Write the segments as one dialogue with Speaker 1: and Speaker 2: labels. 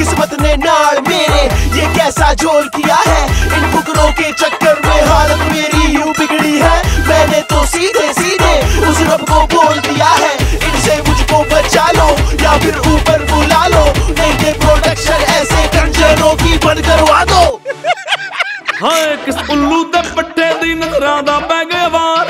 Speaker 1: किस्मत ने नाड़ मेरे ये कैसा झोल किया है। इन फुकरों के चक्कर में हालत मेरी यूं बिगड़ी है। मैंने तो सीधे सीधे उस रब को बोल दिया है, इनसे मुझको बचा लो या फिर ऊपर बुला लो, नहीं दे प्रोटेक्शन ऐसे कंजरों की बंद करवा दो।
Speaker 2: हाय किस उल्लू दे पट्टे दी नजरां दा पै गए वार,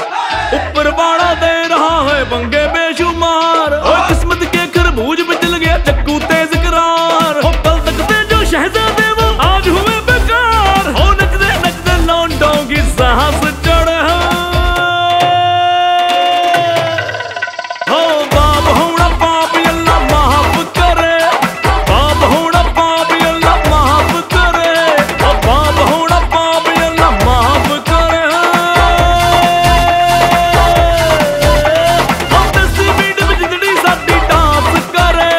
Speaker 2: ऊपर वाला दे रहा है पंगे बेशुमार। और किस्मत के खरबूज बिचल गया चक्कू तेज करार, हो कल तक दे जो शहजादे वो आज हुए बेकार। हो नचदे लौंडों की सांस चढ़े, हो बाप होना पाप अल्लाह माफ करे, बाप होना पाप अल्लाह माफ करे, हो बाप होना पाप अल्लाह माफ करे। हो देसी बीट विच जड़ी साडी डांस करे।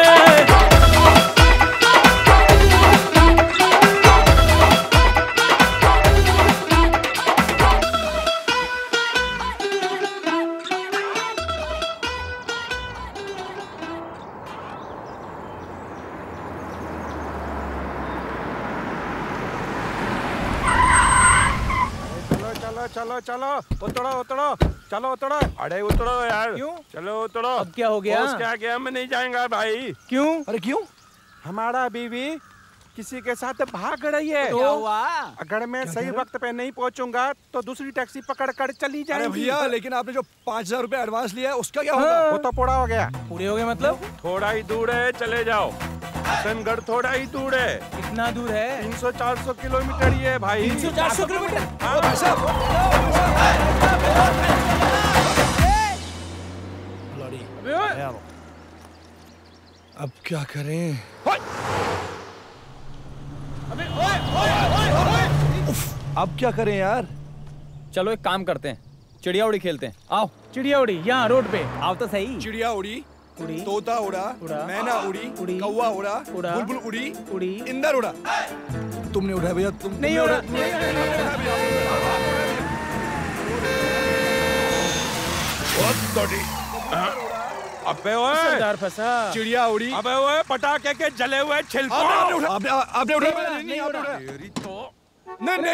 Speaker 3: चलो चलो उतरो उतरो, चलो उतरो। अरे उतरो यार। क्यों? चलो उतरो।
Speaker 4: अब क्या हो गया?
Speaker 3: क्या गया, मैं नहीं जाएगा भाई।
Speaker 4: क्यों?
Speaker 3: अरे क्यों? हमारा बीवी किसी के साथ भाग रही है।
Speaker 4: क्या हुआ?
Speaker 3: अगर मैं सही वक्त पे नहीं पहुंचूंगा तो दूसरी टैक्सी पकड़ कर चली जाएगी।
Speaker 5: अरे भैया, लेकिन आपने जो 5000 रुपए एडवांस लिया है उसका क्या होगा?
Speaker 3: वो तो पूरा हो गया।
Speaker 4: पूरे हो गए मतलब?
Speaker 3: थोड़ा ही दूर है, चले जाओ। हसनगढ़ थोड़ा ही दूर है।
Speaker 4: कितना दूर है?
Speaker 3: 300-400 किलोमीटर ही है भाई।
Speaker 4: 300-400 किलोमीटर?
Speaker 5: भाई साहब, अब क्या करें? अब क्या करें यार?
Speaker 4: चलो एक काम करते हैं, चिड़िया उड़ी खेलते हैं। आओ। चिड़िया उड़ी यहाँ रोड पे आओ तो सही।
Speaker 5: चिड़िया उड़ी, तोता उड़ा, मैना उड़ी, कौवा उड़ा, बुलबुल उड़ी, इंदर उड़ा। तुमने उड़ा भैया? तुम
Speaker 4: नहीं उड़ा।
Speaker 3: अबे ओए
Speaker 4: सरदार फंसा।
Speaker 5: चिड़िया उड़ी।
Speaker 3: अबे ओए पटाखे के जले हुए छिलकों।
Speaker 5: आपने उड़ा?
Speaker 4: नहीं उड़ा।
Speaker 5: नहीं उड़ा।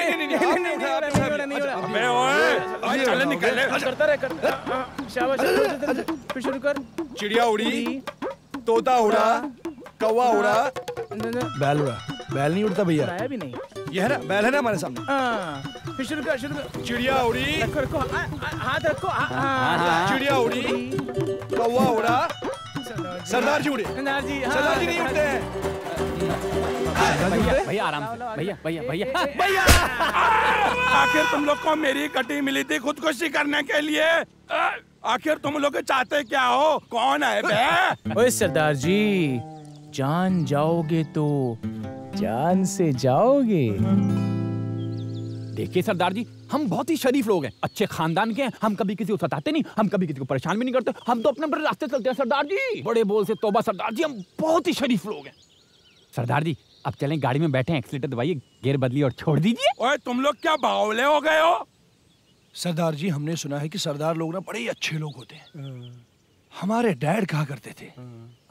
Speaker 3: अबे ओए चल निकल।
Speaker 4: करता रहे शाबाश। फिर शुरू कर।
Speaker 5: चिड़िया उड़ी, तोता उड़ा, कौवा उड़ा, बैल उड़ा। बैल नहीं उड़ता भैया।
Speaker 4: उड़ाया भी नहीं।
Speaker 5: ये है ना बैल, है ना हमारे सामने।
Speaker 4: फिर शुरू कर, शुरू कर।
Speaker 5: चिड़िया उड़ी,
Speaker 4: रखो हाथ रखो।
Speaker 5: चिड़िया उड़ी, कौवा उड़ा, सरदार जी उड़े। सरदार जी नहीं उड़ते हैं।
Speaker 4: भैया आराम से। भैया भैया भैया
Speaker 3: भैया। आखिर तुम लोग को मेरी कटी मिली थी खुदकुशी करने के लिए। आखिर तुम लोग चाहते क्या हो? कौन है बे?
Speaker 4: ओए सरदार जी, जान जाओगे तो जान से जाओगे।
Speaker 6: देखिए सरदार जी, हम बहुत ही शरीफ लोग हैं, अच्छे खानदान के हैं। हम कभी किसी को सताते नहीं, हम कभी किसी को परेशान भी नहीं करते। हम तो अपने बड़े रास्ते चलते हैं सरदार जी। बड़े बोल से तौबा सरदार जी, हम बहुत ही शरीफ लोग हैं। सरदार जी अब चलें, गाड़ी में बैठे, एक्सीलेटर दबाइए, गियर बदलिए और छोड़ दीजिए।
Speaker 3: ओए तुम लोग क्या बावले हो गए हो?
Speaker 5: सरदार जी, हमने सुना है कि सरदार लोग ना बड़े ही अच्छे लोग होते हैं। हमारे डैड कहा करते थे,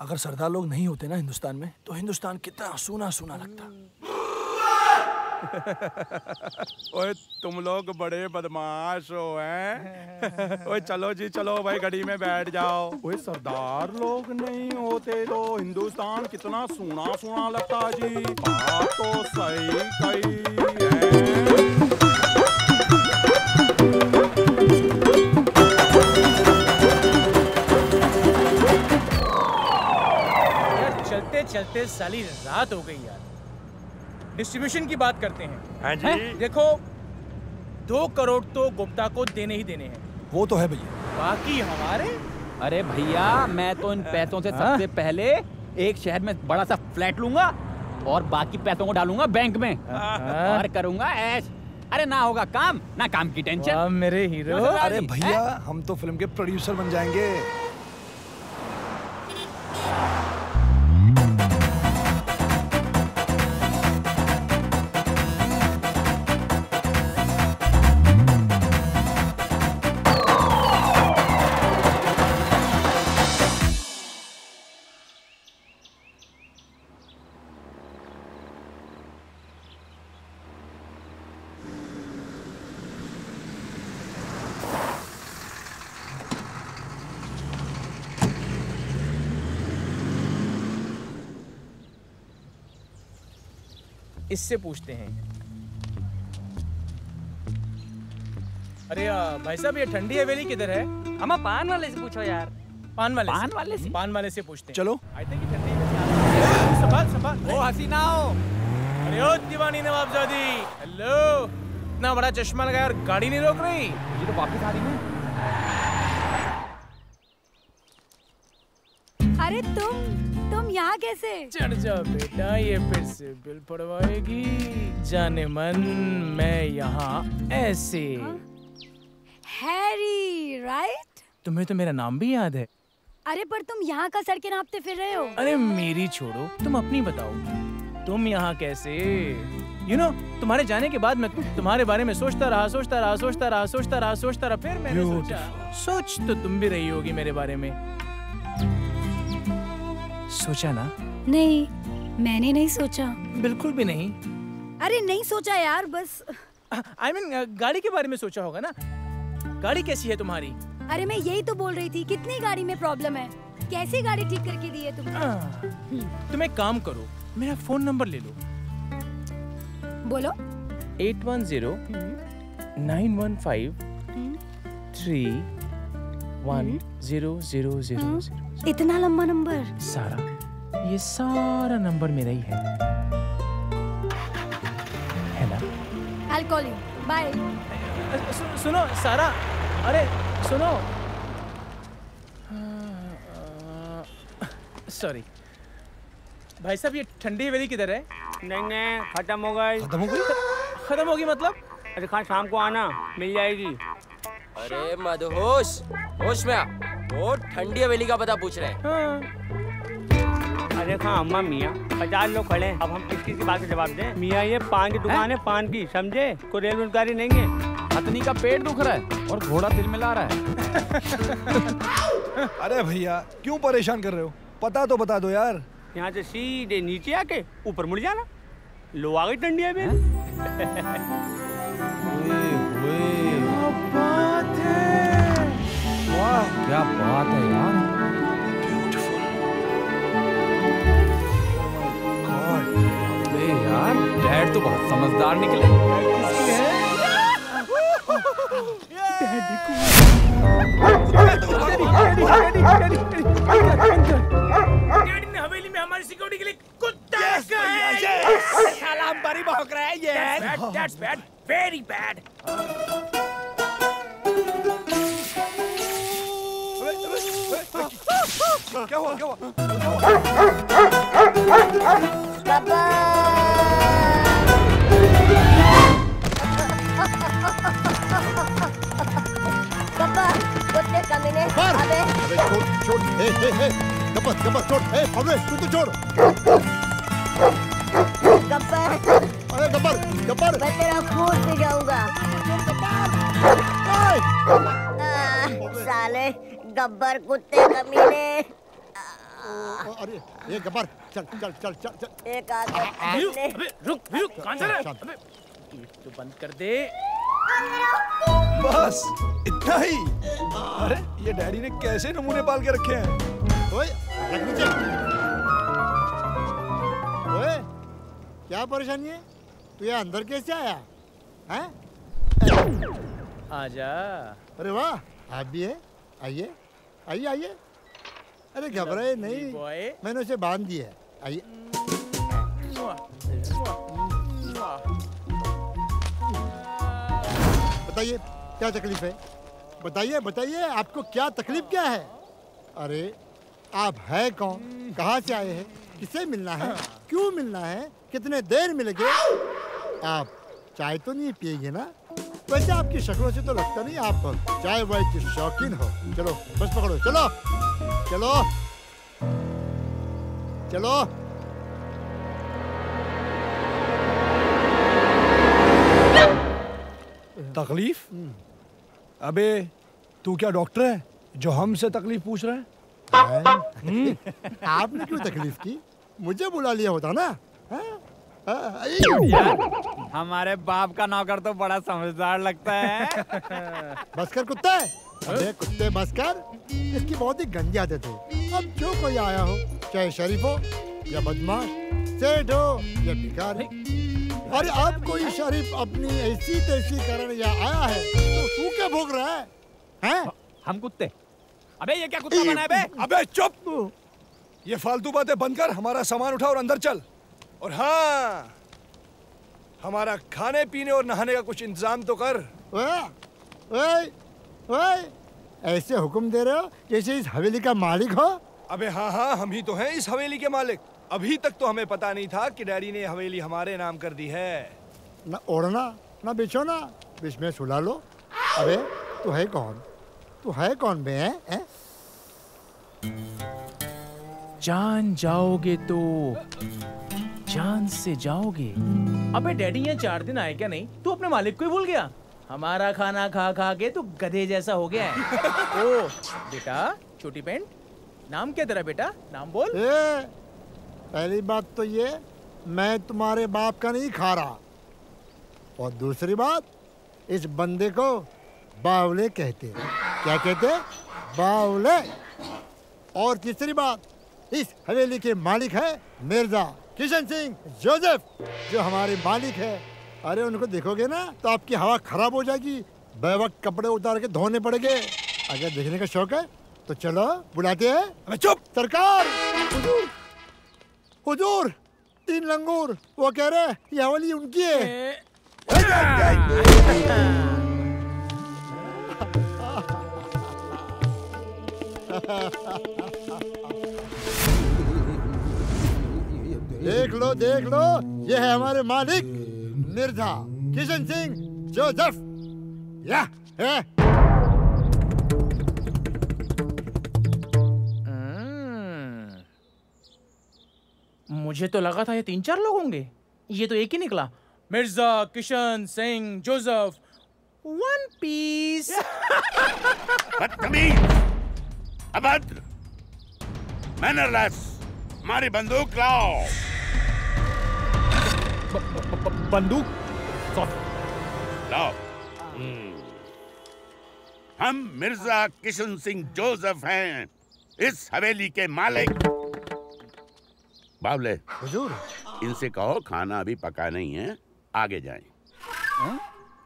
Speaker 5: अगर सरदार लोग नहीं होते ना हिंदुस्तान में, तो हिंदुस्तान कितना सूना सूना लगता।
Speaker 3: ओए तुम लोग बड़े बदमाश हो हैं। ओए चलो जी चलो भाई, गाड़ी में बैठ जाओ। ओए सरदार लोग नहीं होते तो हिंदुस्तान कितना सूना सूना लगता जी। बात तो सही कही है।
Speaker 4: यार चलते चलते साली रात हो गई यार। डिस्ट्रीब्यूशन की बात करते हैं।
Speaker 3: हाँ जी।
Speaker 4: देखो 2 करोड़ तो गुप्ता को देने ही देने हैं।
Speaker 5: वो तो है भैया।
Speaker 4: बाकी हमारे।
Speaker 6: अरे भैया, मैं तो इन पैसों से सबसे पहले एक शहर में बड़ा सा फ्लैट लूंगा और बाकी पैसों को डालूंगा बैंक में और करूंगा ऐश। अरे ना होगा काम, ना काम की टेंशन।
Speaker 4: मेरे हीरो।
Speaker 5: अरे भैया, हम तो फिल्म के प्रोड्यूसर बन जाएंगे।
Speaker 4: इससे पूछते हैं। अरे भाई साहब, ये ठंडी हवेली किधर है?
Speaker 7: हम पान वाले से पूछो यार।
Speaker 4: पान वाले
Speaker 6: से?
Speaker 4: पान वाले से पूछते हैं।
Speaker 5: चलो।
Speaker 4: आई थिंक ठंडी हवेली। संभाल।
Speaker 6: ओ हसीनाओ।
Speaker 4: अरे ओ दीवानी नवाबजादी, हेलो। इतना बड़ा चश्मा लगाया और गाड़ी नहीं रोक रही?
Speaker 6: ये तो वापस आ रही है।
Speaker 8: अरे तुम यहाँ कैसे?
Speaker 4: चढ़ जा बेटा, ये फिर से बिल पड़वाएगी। जाने मन मैं यहाँ ऐसे।
Speaker 8: Harry, right?
Speaker 4: तुम्हें तो मेरा नाम भी याद है।
Speaker 8: अरे पर तुम यहाँ का सड़कें नापते फिर रहे हो।
Speaker 4: अरे मेरी छोड़ो, तुम अपनी बताओ, तुम यहाँ कैसे? तुम्हारे जाने के बाद मैं तुम्हारे बारे में सोचता रहा, फिर मैंने सोच तो तुम भी रही होगी मेरे बारे में। सोचा ना?
Speaker 8: नहीं, मैंने नहीं सोचा।
Speaker 4: बिल्कुल भी नहीं।
Speaker 8: अरे नहीं सोचा यार, बस
Speaker 4: I mean, गाड़ी के बारे में सोचा होगा ना? गाड़ी कैसी है तुम्हारी?
Speaker 8: अरे मैं यही तो बोल रही थी, कितनी गाड़ी में प्रॉब्लम है, कैसी गाड़ी ठीक करके दी है तुमने?
Speaker 4: तुम एक काम करो, मेरा फोन नंबर ले लो।
Speaker 8: बोलो।
Speaker 4: 810-915-3100000।
Speaker 8: इतना लंबा नंबर?
Speaker 4: सारा, ये सारा नंबर मेरा ही है ना?
Speaker 8: I'll call you. Bye.
Speaker 4: सुनो सारा, अरे सुनो। सॉरी भाई साहब, ये ठंडी हवेली किधर है?
Speaker 7: नहीं, खत्म हो गई।
Speaker 4: खत्म होगी मतलब?
Speaker 7: अरे कहाँ शाम को आना, मिल जाएगी।
Speaker 9: अरे मदहोश, होश में आ। वो ठंडी हवेली का पता पूछ रहे हैं।
Speaker 7: अरे कहाँ अम्मा मियाँ, 50 लोग खड़े हैं, अब हम किस बात का जवाब दें? मियाँ ये पान की दुकान है, पान की, समझे? कोई रेल रोजगारी नहीं है।
Speaker 6: हथनी का पेट दुख रहा है और घोड़ा दिल में ला रहा है।
Speaker 5: अरे भैया क्यों परेशान कर रहे हो? पता तो बता दो यार।
Speaker 7: यहाँ से सीधे नीचे आके ऊपर मुड़ जाना, लो आ गई ठंडी हवेली।
Speaker 6: वाह क्या बात है यार। अबे यार, डैड तो बहुत समझदार निकले।
Speaker 4: डैडी ने हवेली में हमारी सिक्योरिटी के लिए कुत्ता रखा है।
Speaker 5: साला हम बारी भौंक रहा है ये।
Speaker 4: That's bad, very bad.
Speaker 5: क्या हुआ?
Speaker 8: गब्बर, कुत्ते कमीने, अबे
Speaker 1: छोड़, हे, गब्बर, छोड़, हे, अबे, तू तो छोड़।
Speaker 8: गब्बर,
Speaker 1: अरे गब्बर,
Speaker 8: मैं तेरा खून पी जाऊंगा। साले गब्बर कुत्ते कमीने।
Speaker 1: अरे ये गब्बर, चल।
Speaker 8: एक आगे।
Speaker 4: अबे रुक, कहाँ जा रहा है? अबे तो बंद कर दे।
Speaker 5: बस इतना ही? अरे ये डैडी ने कैसे नमूने पाल के रखे हैं?
Speaker 1: ओए, रख नीचे। ओए, क्या परेशानी है? तू यहाँ अंदर कैसे आया? हैं?
Speaker 4: आजा।
Speaker 1: अरे वाह, आप भी है? आइए। अरे घबराए नहीं, मैंने उसे बांध दिया है। आइए। बताइए क्या तकलीफ है? बताइए आपको क्या तकलीफ क्या है? अरे आप है कौन? कहाँ से आए हैं? किसे मिलना है? क्यों मिलना है? कितने देर मिलेंगे? आप चाय तो नहीं पिएंगे ना? वैसे आपकी शक्लों से तो लगता नहीं आप चाय वाय के शौकीन हो। चलो बस पकड़ो, चलो।
Speaker 5: तकलीफ? अबे तू क्या डॉक्टर है जो हमसे तकलीफ पूछ रहा है?
Speaker 1: आपने क्यों तकलीफ की? मुझे बुला लिया होता ना।
Speaker 6: हमारे बाप का नौकर तो बड़ा समझदार लगता है।
Speaker 1: बस कर कुत्ते। अबे कुत्ते बस कर। इसकी बहुत ही गंदी आदत है। अब जो कोई आया हो, चाहे शरीफ हो या बदमाश, सेठ हो या भिखारी,
Speaker 10: अरे अब कोई शरीफ अपनी ऐसी तैसी करने या आया है तो तू क्या भोग रहा है? हैं?
Speaker 6: हम कुत्ते। अबे ये क्या कुत्ता बना है बे?
Speaker 5: अबे चुप! ये फालतू बातें बंद कर, हमारा सामान उठा और अंदर चल। और हाँ, हमारा खाने पीने और नहाने का कुछ इंतजाम तो कर।
Speaker 10: ओए, ऐसे हुक्म दे रहे हो जैसे इस हवेली का मालिक हो?
Speaker 5: अबे हाँ, हम ही तो हैं इस हवेली के मालिक। अभी तक तो हमें पता नहीं था कि डैडी ने हवेली हमारे नाम कर दी है।
Speaker 10: ना ओढ़ना ना बिछोना, बीच में सुला लो। अबे तू है कौन? तू है कौन बे? हैं?
Speaker 4: जान जाओगे तो जान से जाओगे। अबे डैडी यहाँ 4 दिन आए क्या नहीं? तू अपने मालिक को ही भूल गया? हमारा खाना खा खा के तू गधे जैसा हो गया है। ओ बेटा, छोटी पैंट, नाम क्या तेरा बेटा? नाम बोल।
Speaker 10: पहली बात तो ये, मैं तुम्हारे बाप का नहीं खा रहा। और दूसरी बात, इस बंदे को बावले कहते हैं। क्या कहते हैं? बावले। और तीसरी बात, इस हवेली के मालिक है मिर्जा किशन सिंह जोसेफ, जो हमारे मालिक है। अरे उनको देखोगे ना तो आपकी हवा खराब हो जाएगी, बेवक्त कपड़े उतार के धोने पड़ेंगे। अगर देखने का शौक है तो चलो बुलाते हैं।
Speaker 5: अबे चुप!
Speaker 10: सरकार, हुजूर, हुजूर, 3 लंगूर, वो कह रहे हैं ये हवेली उनकी है। देख लो, ये है हमारे मालिक मिर्जा किशन सिंह जोसेफ। या है।
Speaker 4: मुझे तो लगा था ये 3-4 लोग होंगे, ये तो एक ही निकला। Mirza Kishan Singh Joseph, one piece.
Speaker 11: बदतमीज, अभद्र, मैनरलेस, हमारी बंदूक लाओ।
Speaker 6: बंदूक
Speaker 11: लाओ। हम मिर्जा किशन सिंह जोसेफ हैं, इस हवेली के मालिक। बावले,
Speaker 10: हुजूर,
Speaker 11: इनसे कहो खाना अभी पका नहीं है, आगे जाएं।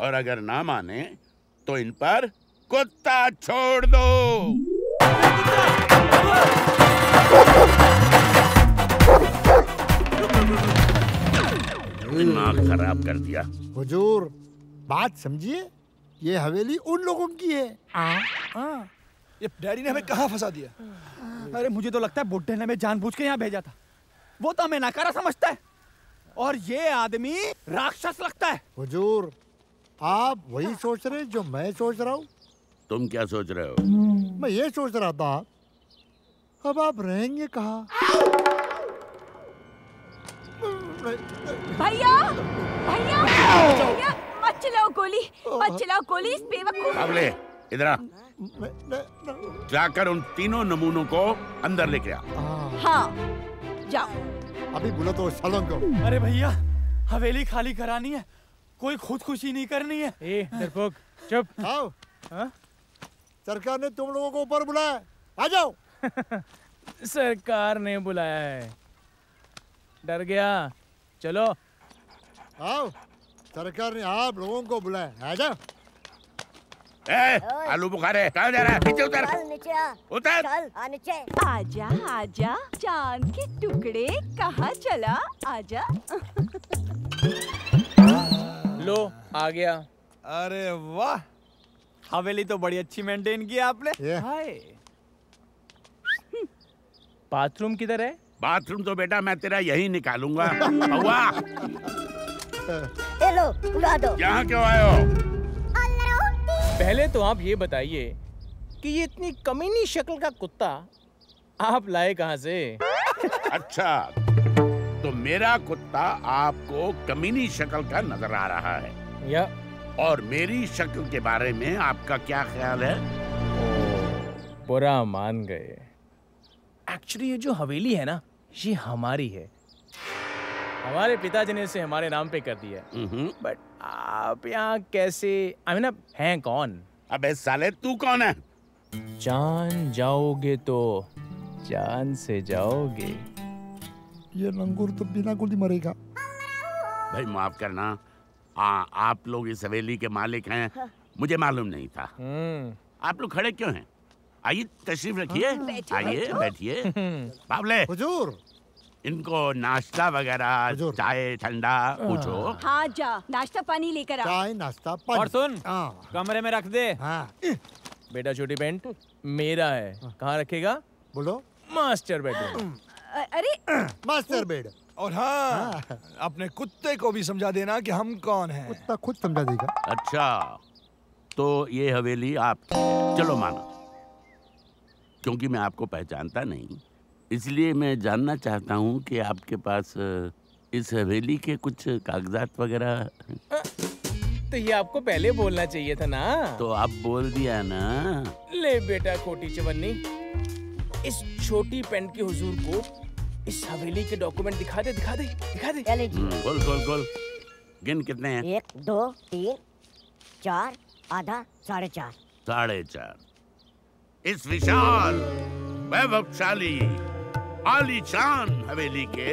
Speaker 11: और अगर ना माने तो इन पर कुत्ता छोड़ दो। दिमाग खराब कर दिया।
Speaker 10: हुजूर, बात समझिए, ये हवेली उन लोगों की है।
Speaker 5: ये डैडी ने हमें कहाँ फंसा दिया?
Speaker 6: अरे मुझे तो लगता है बुड्ढे ने हमें जानबूझ के यहाँ भेजा था। वो तो हमें नकारा समझता है और ये आदमी राक्षस लगता है।
Speaker 10: हुजूर, आप वही सोच रहे जो मैं सोच रहा हूँ।
Speaker 11: तुम क्या सोच रहे हो?
Speaker 10: मैं ये सोच रहा था, अब आप रहेंगे कहाँ?
Speaker 12: भैया, भैया, भैया, मत चलाओ गोली, मत चलाओ गोली इस बेवकूफ।
Speaker 11: बावले, इधर आ। जाकर उन तीनों नमूनों को अंदर लेके आ।
Speaker 12: हाँ, जाओ।
Speaker 10: अभी बोलो तो सालों को।
Speaker 6: अरे भैया, हवेली खाली करानी है, कोई खुदकुशी नहीं करनी है।
Speaker 4: डरपोक, चुप।
Speaker 10: आओ। सरकार ने तुम लोगों को ऊपर बुलाया, आ जाओ।
Speaker 4: सरकार ने बुलाया है, डर गया। चलो
Speaker 10: आओ, सरकार ने आप लोगों को बुलाया, आ जाओ।
Speaker 11: आलू बुखारे, कहाँ जा रहा है? नीचे उतर। उतर।
Speaker 12: चल, नीचे। आजा, आजा, चांद के टुकड़े, कहाँ चला? आजा।
Speaker 4: लो, आ गया।
Speaker 6: अरे वाह, हवेली तो बड़ी अच्छी मेंटेन की है आपने।
Speaker 4: हाय। बाथरूम किधर है?
Speaker 11: बाथरूम तो बेटा मैं तेरा यही निकालूंगा। हुआ।
Speaker 12: लो, उड़ा दो।
Speaker 11: यहाँ क्यों आए हो?
Speaker 4: पहले तो आप ये बताइए कि ये इतनी कमीनी शक्ल का कुत्ता आप लाए कहाँ से?
Speaker 11: अच्छा, तो मेरा कुत्ता आपको कमीनी शक्ल का नजर आ रहा है?
Speaker 4: या
Speaker 11: और मेरी शक्ल के बारे में आपका क्या ख्याल है?
Speaker 4: बुरा मान गए। एक्चुअली ये जो हवेली है ना, ये हमारी है। हमारे पिताजी ने इसे हमारे नाम पे कर दिया। बट आप यहाँ कैसे, हैं कौन?
Speaker 11: अबे साले, तू कौन है?
Speaker 4: जान जाओगे तो जान से जाओगे।
Speaker 10: ये लंगूर तो बिना गोली मरेगा।
Speaker 11: भाई माफ करना, आप लोग इस हवेली के मालिक हैं, मुझे मालूम नहीं था। आप लोग खड़े क्यों हैं? आइए तशरीफ रखिए, आइए बैठिए। बाबले
Speaker 10: हुजूर,
Speaker 11: इनको नाश्ता वगैरह, चाय ठंडा पूछो।
Speaker 12: हाँ जा, नाश्ता पानी लेकर आ।
Speaker 10: चाय नाश्ता पानी।
Speaker 6: और सुन, कमरे में रख दे।
Speaker 10: हाँ।
Speaker 4: बेटा छोटी पेंट मेरा है, कहाँ रखेगा?
Speaker 10: बोलो।
Speaker 4: Master bedroom.
Speaker 12: अरे
Speaker 10: मास्टर बेड।
Speaker 5: और हाँ, अपने कुत्ते को भी समझा देना कि हम कौन हैं।
Speaker 10: कुत्ता खुद समझा देगा।
Speaker 11: अच्छा, तो ये हवेली आपकी, चलो माना। क्योंकि मैं आपको पहचानता नहीं, इसलिए मैं जानना चाहता हूँ कि आपके पास इस हवेली के कुछ कागजात वगैरह।
Speaker 4: तो ये आपको पहले बोलना चाहिए था ना।
Speaker 11: तो आप बोल दिया ना।
Speaker 4: ले बेटा खोटी चवन्नी, इस छोटी पेंट के हुजूर को इस हवेली के डॉक्यूमेंट दिखा दे, दिखा दे, दिखा दे।
Speaker 11: गोल गोल गोल। गिन कितने हैं?
Speaker 13: 1 2 3 4 आधा 4.5।
Speaker 11: 4.5। इस विशाल वैभवशाली आलीशान हवेली के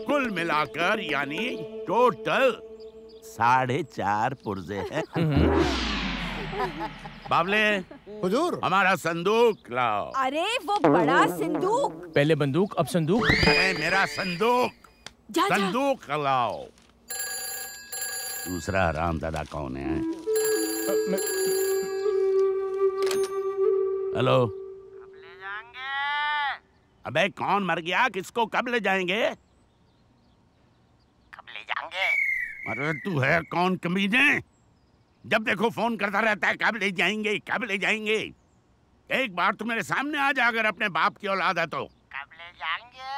Speaker 11: कुल मिलाकर यानी टोटल 4.5 पुर्जे हैं। बाबले,
Speaker 10: हुजूर,
Speaker 11: हमारा संदूक लाओ।
Speaker 12: अरे वो बड़ा संदूक।
Speaker 4: पहले बंदूक अब संदूक।
Speaker 11: अरे मेरा संदूक,
Speaker 12: जा,
Speaker 11: संदूक लाओ। दूसरा हरामजादा कौन है? हेलो, अबे कौन मर गया? किसको कब ले जाएंगे?
Speaker 13: कब ले जाएंगे?
Speaker 11: अरे तू है कौन कमीने? जब देखो फोन करता रहता है, कब ले जाएंगे, कब ले जाएंगे। एक बार तू मेरे सामने आ जा, अगर अपने बाप की औलाद है तो।
Speaker 13: कब ले जाएंगे?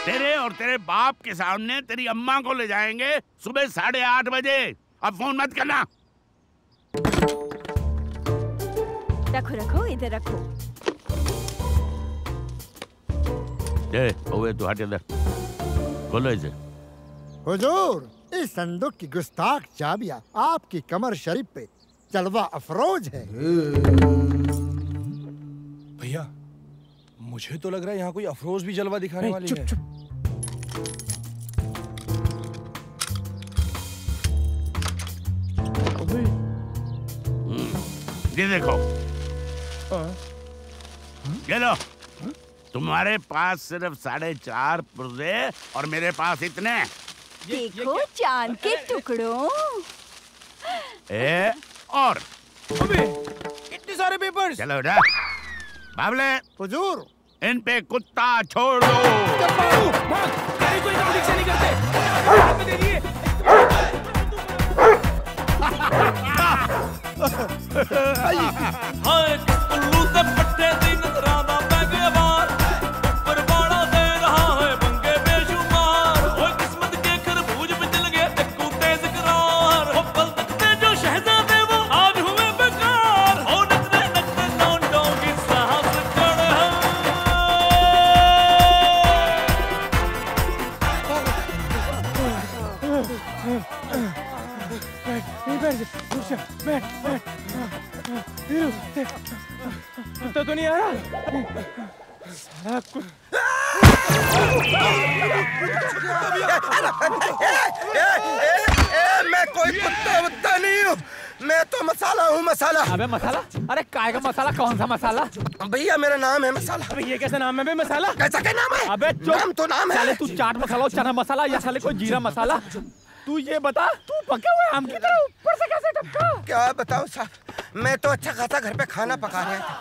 Speaker 11: तेरे और तेरे बाप के सामने तेरी अम्मा को ले जाएंगे सुबह 8:30 बजे। अब फोन मत करना।
Speaker 12: रखो रखो, इधर रखो।
Speaker 11: तू हट इधर, खोलो इसे।
Speaker 10: हुजूर, इस संदूक की गुस्ताख चाबियां आपकी कमर शरीफ पे जलवा अफरोज है।
Speaker 5: भैया, मुझे तो लग रहा है यहाँ कोई अफरोज भी जलवा दिखाने वाली है।
Speaker 4: चुप।
Speaker 11: ये देखो, ये लो। तुम्हारे पास सिर्फ 4.5 पुर्जे और मेरे पास इतने।
Speaker 12: देखो चांद के टुकड़ों।
Speaker 11: और
Speaker 4: अबे इतने सारे पेपर्स।
Speaker 11: चलो उठा। बाबले,
Speaker 10: हुजूर,
Speaker 11: इन पे कुत्ता छोड़ दो।
Speaker 4: कोई काम ठीक से नहीं करते। दे दिए। हाय उल्लू से पट्टे दी नजरा दा बैगे वार, ऊपर बाड़ा दे रहा है बंगे बेशुमार। ओए किस्मत के खरबूज में जल गए चक्कू तेज करार। ओ पल तकते जो शहजादे वो आज हुए बेकार। ओ नखरे नखरे लौंडों की साहस चढ़ है। कुत्ता तो नहीं आ रहा। सारा
Speaker 14: मैं कोई कुत्ता वत्ता नहीं हूँ, मैं तो मसाला हूँ, मसाला।
Speaker 6: अबे मसाला? अरे काय का मसाला? कौन सा मसाला?
Speaker 14: भैया मेरा नाम है मसाला।
Speaker 4: अबे ये कैसा नाम है बे मसाला?
Speaker 14: कैसा क्या नाम है?
Speaker 6: अबे
Speaker 14: नाम तो नाम है।
Speaker 6: साले तू चाट मसाला, चना मसाला या साले कोई जीरा मसाला? तू ये बता, तू पके हुए आम की तरह ऊपर से कैसे टपका?
Speaker 14: क्या बताऊँ साहब, मैं तो अच्छा खासा घर पे खाना पका रहा था।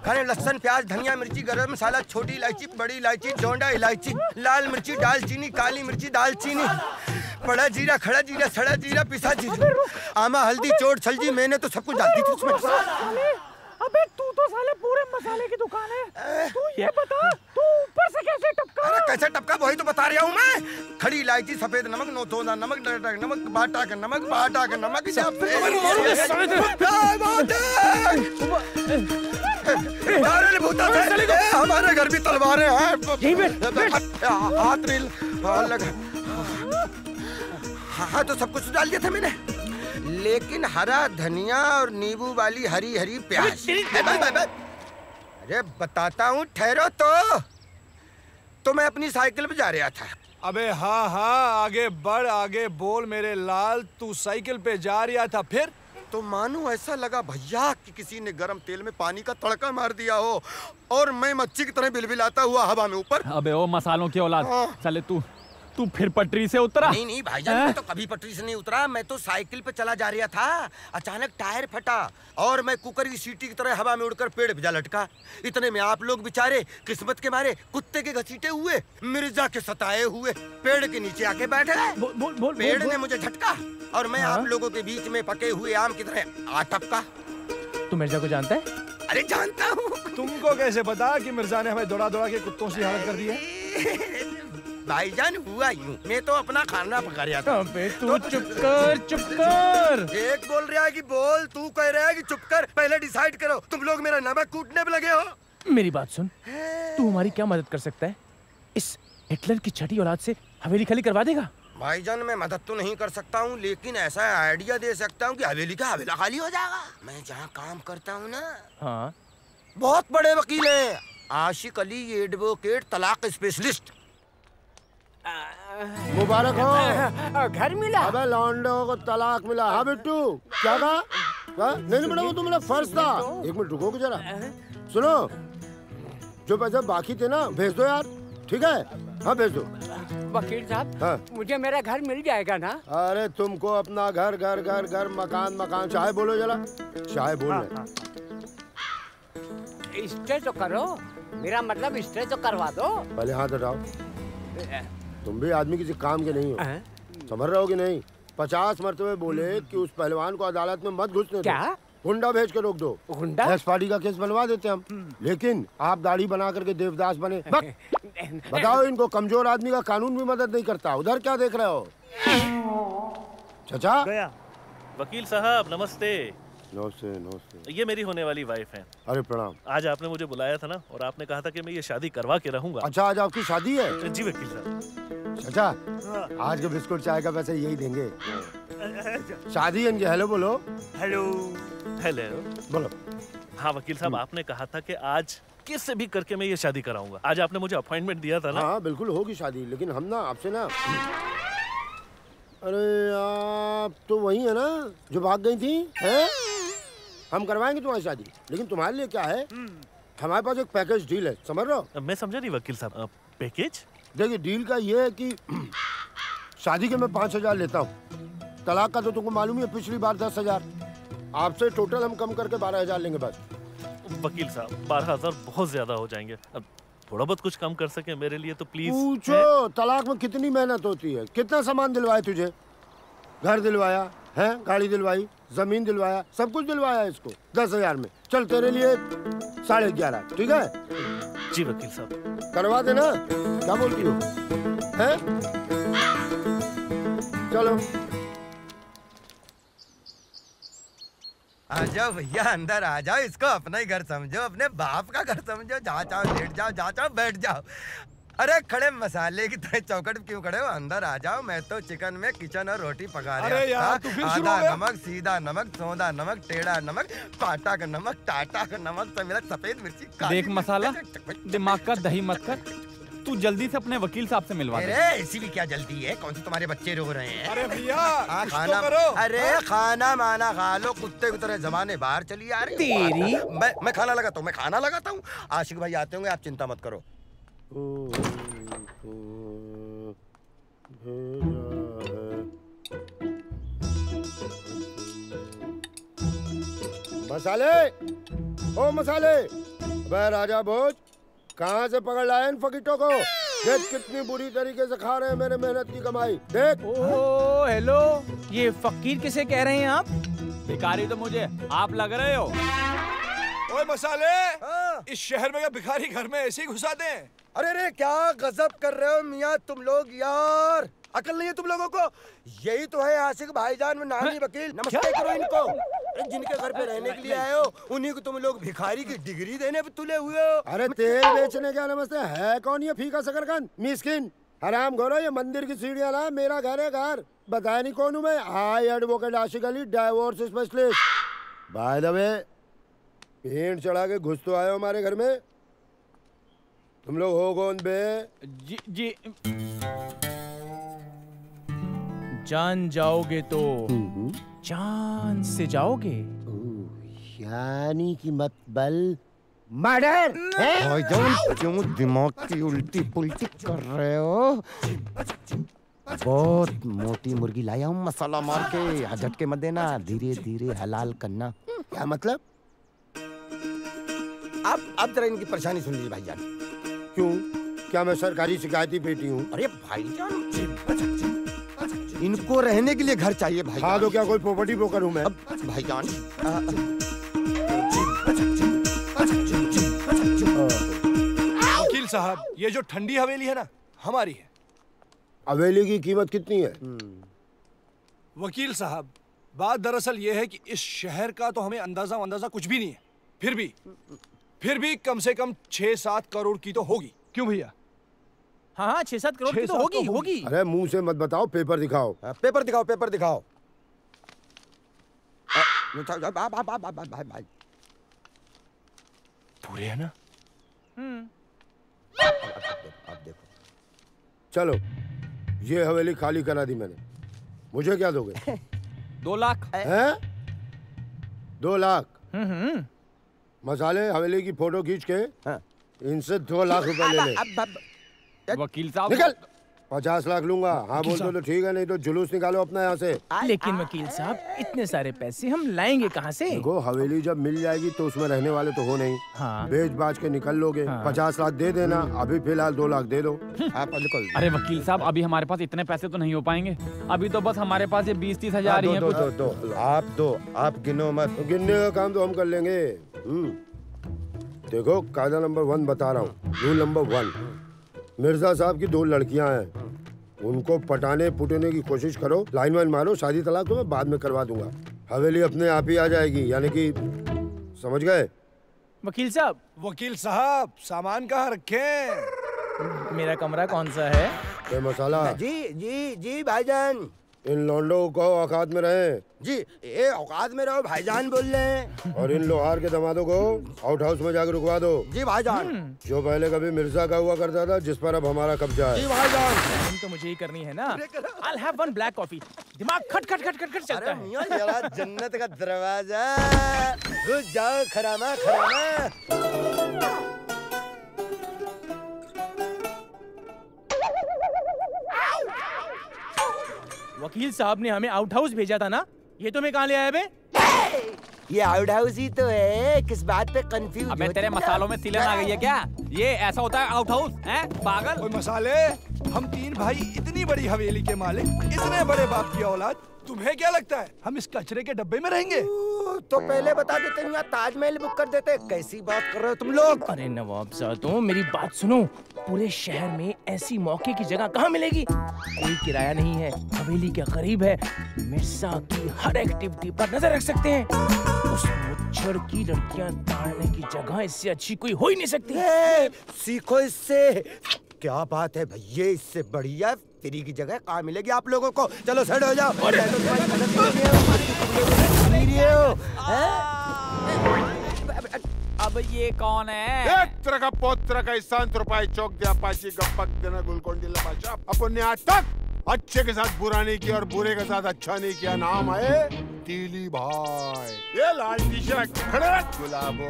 Speaker 14: खाने लहसुन, प्याज, धनिया, मिर्ची, गरम मसाला, छोटी इलायची, बड़ी इलायची, डोंडा इलायची, लाल मिर्ची, दालचीनी, काली मिर्ची, दालचीनी, बड़ा जीरा, खड़ा जीरा, सड़ा जीरा, पिसा जीरा, आमा, हल्दी, चोट, छलजी, मैंने तो सब कुछ डाल दी थी उसमें।
Speaker 6: अबे तू तो साले पूरे मसाले की दुकान है। तू ये बता, तू ऊपर से कैसे टपका?
Speaker 14: अरे कैसे टपका वही तो बता रहा हूँ मैं। खड़ी इलायची, सफेद नमक, नौतोदा नमक, नमक, बाटा का नमक, बाटा का नमक। हमारे घर भी तलवारें हैं। हाथ रील लगा। हाँ तो सब कुछ डाल दिया था मैंने, लेकिन हरा धनिया और नींबू वाली हरी हरी प्याज। अरे बताता हूँ, ठहरो तो मैं अपनी साइकिल पे जा रहा था,
Speaker 5: अबे हाँ हाँ, आगे बढ़, आगे बोल मेरे लाल। तू साइकिल पे जा रहा था, फिर?
Speaker 14: तो मानो ऐसा लगा भैया कि किसी ने गरम तेल में पानी का तड़का मार दिया हो और मैं मच्छी की तरह बिलबिलाता हुआ हवा में ऊपर।
Speaker 6: अबे ओ मसालों की औलाद, साले तू फिर पटरी से उतरा?
Speaker 14: नहीं भाईजान, मैं तो कभी पटरी से नहीं उतरा। मैं तो साइकिल पे चला जा रहा था, अचानक टायर फटा और मैं कुकर की सीटी की तरह हवा में उड़कर पेड़ पे जा लटका। इतने में आप लोग बेचारे किस्मत के मारे कुत्ते के घसीटे हुए, मिर्जा के सताए हुए पेड़ के नीचे आके बैठे। पेड़ ने मुझे झटका और मैं आप लोगों के बीच में पके हुए आम की तरह आ टपका।
Speaker 4: तू मिर्जा को जानता है?
Speaker 14: अरे जानता हूँ।
Speaker 5: तुमको कैसे पता कि मिर्जा ने हमें दौड़ा दौड़ा के कुत्तों से हालत कर दी है?
Speaker 14: भाईजान हुआ यूं, मैं तो अपना खाना पका रहा था।
Speaker 4: अबे तू चुप कर।
Speaker 14: एक बोल रहा है कि बोल, तू कह रहा है कि चुप कर। पहले डिसाइड करो, तुम लोग मेरा नमक कूटने पे लगे हो।
Speaker 4: मेरी बात सुन, तू हमारी क्या मदद कर सकता है? इस हिटलर की छठी औलाद से हवेली खाली करवा देगा?
Speaker 14: भाईजान मैं मदद तो नहीं कर सकता हूँ, लेकिन ऐसा आइडिया दे सकता हूँ कि हवेली का हवेला खाली हो जाएगा। मैं जहाँ काम करता हूँ ना,
Speaker 4: हाँ,
Speaker 14: बहुत बड़े वकील हैं, आशिक अली एडवोकेट तलाक स्पेशलिस्ट।
Speaker 10: मुबारक हो।
Speaker 15: घर मिला?
Speaker 10: अबे लौंडों को तलाक मिला। हाँ बिट्टू, क्या कहा? नहीं बेटा, वो तो मेरा फर्ज था। एक मिनट रुकोगे जरा। सुनो, जो पैसे बाकी थे ना भेज दो यार, ठीक है? हाँ भेज दो।
Speaker 15: वकील साहब,
Speaker 10: हाँ?
Speaker 15: मुझे मेरा घर मिल जाएगा ना?
Speaker 10: अरे तुमको अपना घर घर घर घर मकान मकान चाहे बोलो जरा, चाहे बोल।
Speaker 15: हाँ। स्टे तो करो, मेरा मतलब स्टे तो करवा दो।
Speaker 10: पहले हाथ हटाओ। तुम भी आदमी किसी काम के नहीं हो, समझ रहे हो कि नहीं? 50 मरतबे बोले कि उस पहलवान को अदालत में मत घुसने दो।
Speaker 15: क्या?
Speaker 10: गुंडा भेज के रोक दो।
Speaker 15: गुंडा?
Speaker 10: एक्स पार्टी का केस बनवा देते हम, लेकिन आप दाढ़ी बना करके देवदास बने। बताओ, इनको कमजोर आदमी का कानून भी मदद नहीं करता। उधर क्या देख रहे हो? चाचा
Speaker 16: गया। वकील साहब नमस्ते।
Speaker 10: नमस्ते नमस्ते।
Speaker 16: ये मेरी होने वाली वाइफ है।
Speaker 10: अरे प्रणाम।
Speaker 16: आज आपने मुझे बुलाया था ना, और आपने कहा था कि मैं ये शादी करवा के रहूंगा।
Speaker 10: अच्छा, आज आपकी शादी है?
Speaker 16: जी वकील साहब।
Speaker 10: चाचा, आज के बिस्कुट चाय का पैसे यही देंगे। शादी इनके। हेलो बोलो।
Speaker 16: हेलो हेलो
Speaker 10: बोलो।
Speaker 16: हाँ वकील साहब, आपने कहा था कि आज किससे भी करके मैं ये शादी कराऊंगा। आज आपने मुझे अपॉइंटमेंट दिया था ना?
Speaker 10: हाँ बिल्कुल होगी शादी, लेकिन हम ना आपसे ना, अरे आप तो वही है ना जो भाग गई थी, हैं? हम करवाएंगे तुम्हारी शादी, लेकिन तुम्हारे लिए क्या है, हमारे पास एक पैकेज डील है, समझ रहे हो?
Speaker 16: मैं समझा नहीं वकील साहब। पैकेज?
Speaker 10: देखिए, डील का ये है कि शादी के मैं 5,000 लेता हूँ, तलाक का तो तुमको मालूम है पिछली बार 10,000। आपसे टोटल हम कम करके 12,000 लेंगे बस।
Speaker 16: वकील साहब 12,000 बहुत ज्यादा हो जाएंगे, अब थोड़ा बहुत कुछ कम कर सके मेरे लिए तो प्लीज।
Speaker 10: पूछो, तलाक में कितनी मेहनत होती है, कितना सामान दिलवाया तुझे? घर दिलवाया है, गाड़ी दिलवाई, जमीन दिलवाया, सब कुछ दिलवाया इसको 10,000 में। चल तेरे लिए 11,500, ठीक है?
Speaker 16: जी वकील साहब।
Speaker 10: करवा देना, क्या बोलती हो? हैं? चलो
Speaker 14: आ जाओ भैया, अंदर आ जाओ। इसको अपना ही घर समझो, अपने बाप का घर समझो। जहाँ चाहो लेट जाओ, जहाँ चाहो बैठ जाओ। अरे खड़े मसाले की तरह चौकट क्यों खड़े हो? अंदर आ जाओ। मैं तो चिकन में किचन और रोटी पका रहा
Speaker 5: अरे यार, तू फिर शुरू हो
Speaker 14: आधा
Speaker 5: गया?
Speaker 14: नमक, सीधा नमक, सौंधा नमक, टेढ़ा नमक, पाटा का नमक, टाटा का नमक, सब मिला, सफेद मिर्ची, काली
Speaker 6: देख मसाला, दिमाग का दही मत कर। तू जल्दी से अपने वकील साहब से मिलवा दे।
Speaker 14: अरे ऐसी भी क्या जल्दी है? कौन से तुम्हारे बच्चे रो रहे हैं?
Speaker 5: अरे भैया, कुछ तो
Speaker 14: खाना
Speaker 5: करो।
Speaker 14: अरे खाना माना खा लो, कुत्ते की तरह जमाने बाहर चली आ रही हो।
Speaker 4: तेरी।
Speaker 14: मैं खाना लगाता हूँ, मैं खाना लगाता हूँ। आशिक भाई आते होंगे, आप चिंता मत करो।
Speaker 10: मसाले, ओ मसाले, वह राजा भोज कहाँ से पकड़ लाए इन फकीटों को? देख कितनी बुरी तरीके से खा रहे हैं मेरे मेहनत की कमाई। देख।
Speaker 4: ओह हेलो, ये फकीर किसे कह रहे हैं आप?
Speaker 6: भिखारी तो मुझे आप लग रहे हो।
Speaker 5: ओए मसाले, इस शहर में क्या भिखारी घर में ऐसे ही घुसाते हैं?
Speaker 14: अरे रे क्या गजब कर रहे हो मियाँ तुम लोग यार, अकल नहीं है तुम लोगों को? यही तो है आशिक भाईजान में नामी वकील। नमस्ते करो इनको। अरे जिनके घर पे रहने के लिए आए हो, उन्हीं को तुम लोग भिखारी की डिग्री देने पे तुले हुए हो।
Speaker 10: अरे तेल बेचने क्या नमस्ते है? कौन ये फीका शकरकंद मिस्किन हराम खोरो? ये मंदिर की सीढ़ियाँ ना, मेरा घर है घर। बताया नहीं कौन हूँ मैं? Hi advocate Ashiq Ali, divorce specialist. By the way, paint चढ़ा के घुस तो आए हो हमारे घर में। तुम लोग हो कौन बे?
Speaker 6: जी
Speaker 4: जान जाओगे तो जान से जाओगे।
Speaker 14: यानी कि मतलब मर्डर है? क्यों दिमाग की उल्टी पुल्टी कर रहे हो? बहुत मोटी मुर्गी लाया हूँ मसाला मार के, झटके मत देना, धीरे धीरे हलाल करना। क्या मतलब? अब जरा इनकी परेशानी सुन लीजिए भाईजान।
Speaker 17: क्यों? क्या मैं सरकारी शिकायती बेटी हूँ?
Speaker 14: अरे भाईजान, इनको रहने के लिए घर चाहिए भाई।
Speaker 17: हाँ तो क्या कोई प्रॉपर्टी ब्रोकर हूँ मैं?
Speaker 14: भाईजान
Speaker 5: वकील साहब, ये जो ठंडी हवेली है ना, हमारी है।
Speaker 17: हवेली की कीमत कितनी है?
Speaker 5: वकील साहब, बात दरअसल ये है कि इस शहर का तो हमें अंदाजा कुछ भी नहीं है, फिर भी कम से कम 6-7 करोड़ की तो होगी। क्यों भैया?
Speaker 4: हाँ 6-7 करोड़ की तो होगी।
Speaker 17: अरे मुंह से मत बताओ, पेपर दिखाओ।
Speaker 14: पेपर दिखाओ।
Speaker 5: पूरे है ना?
Speaker 14: अब देखो।
Speaker 17: चलो, ये हवेली खाली करा दी मैंने, मुझे क्या दोगे?
Speaker 6: 2 लाख।
Speaker 17: हैं? 2 लाख? मसाले हवेली की फोटो खींच के इनसे 2 लाख रुपए ले ले।
Speaker 6: वकील साहब,
Speaker 17: निकल। 50 लाख लूंगा। हाँ बोल दो तो ठीक है, नहीं तो जुलूस निकालो अपना यहाँ से।
Speaker 4: लेकिन वकील साहब, इतने सारे पैसे हम लाएंगे कहाँ से?
Speaker 17: देखो, हवेली जब मिल जाएगी तो उसमें रहने वाले तो हो नहीं।
Speaker 4: हाँ।
Speaker 17: बेच बाज के निकल लोगे। 50 लाख दे देना, अभी फिलहाल 2 लाख दे दो।
Speaker 6: अरे वकील साहब, अभी हमारे पास इतने पैसे तो नहीं हो पाएंगे। अभी तो बस हमारे पास ये 20-30 हजार ही हैं।
Speaker 14: आप गिनो मत।
Speaker 17: गिनने का काम तो हम कर लेंगे। देखो, कायदा नंबर 1 बता रहा हूँ। रूल नंबर 1, मिर्जा साहब की 2 लड़कियां हैं, उनको पटाने पुटने की कोशिश करो, लाइन वाइन मारो, शादी तलाक तो मैं बाद में करवा दूंगा। हवेली अपने आप ही आ जाएगी, यानी कि समझ गए?
Speaker 4: वकील साहब,
Speaker 5: सामान कहाँ रखे?
Speaker 4: मेरा कमरा कौन सा है?
Speaker 17: ये मसाला।
Speaker 14: जी भाईजान।
Speaker 17: इन लौंडों को औकात में रहे।
Speaker 14: जी, ये औकात में रहो, भाईजान बोल रहे हैं।
Speaker 17: और इन लोहार के दमादों को आउट हाउस में जाकर रुकवा दो।
Speaker 14: जी भाईजान।
Speaker 17: जो पहले कभी मिर्जा का हुआ करता था, जिस पर अब हमारा कब्जा है।
Speaker 14: जी भाईजान।
Speaker 4: हम तो मुझे ही करनी है ना। I'll have 1 black coffee। दिमाग खट चलता है।
Speaker 14: मियां जरा जन्नत का दरवाजा, घुस जाओ खरामा।
Speaker 4: वकील साहब ने हमें आउट हाउस भेजा था ना, ये तो मैं कहाँ ले आया बे?
Speaker 14: ये आउट हाउस ही तो है। किस बात पे कंफ्यूज?
Speaker 6: अबे तेरे मसालों में सिलन आ गई है क्या? ये ऐसा होता है आउट हाउस? हैं पागल?
Speaker 5: ओए मसाले, हम 3 भाई इतनी बड़ी हवेली के मालिक, इतने बड़े बाप की औलाद, तुम्हें क्या लगता है हम इस कचरे के डब्बे में रहेंगे?
Speaker 14: तो पहले बता देते, यहाँ ताजमहल बुक कर देते। कैसी बात कर रहे हो तुम लोग?
Speaker 4: अरे नवाब साहब, तो मेरी बात सुनो। पूरे शहर में ऐसी मौके की जगह कहाँ मिलेगी? कोई किराया नहीं है, हवेली के करीब है, मिर्जा की हर एक्टिविटी पर नजर रख सकते हैं। उस मुच्छर की लड़कियां ताड़ने की जगह इससे अच्छी कोई हो ही नहीं सकती।
Speaker 14: सीखो इससे। क्या बात है भैया, इससे बढ़िया फ्री की जगह कहाँ मिलेगी आप लोगों को? चलो सेट हो जाओ।
Speaker 6: अब ये कौन है?
Speaker 17: एक का पोत्र का शांत रुपये चौक दिया पाची गप्पक देना गुलकोंडी लमाशा। अपन ने आज तक अच्छे के साथ बुरा नहीं किया और बुरे के साथ अच्छा नहीं किया। नाम है तीली भाई। ये लाल टी शर्ट खड़े गुलाबो।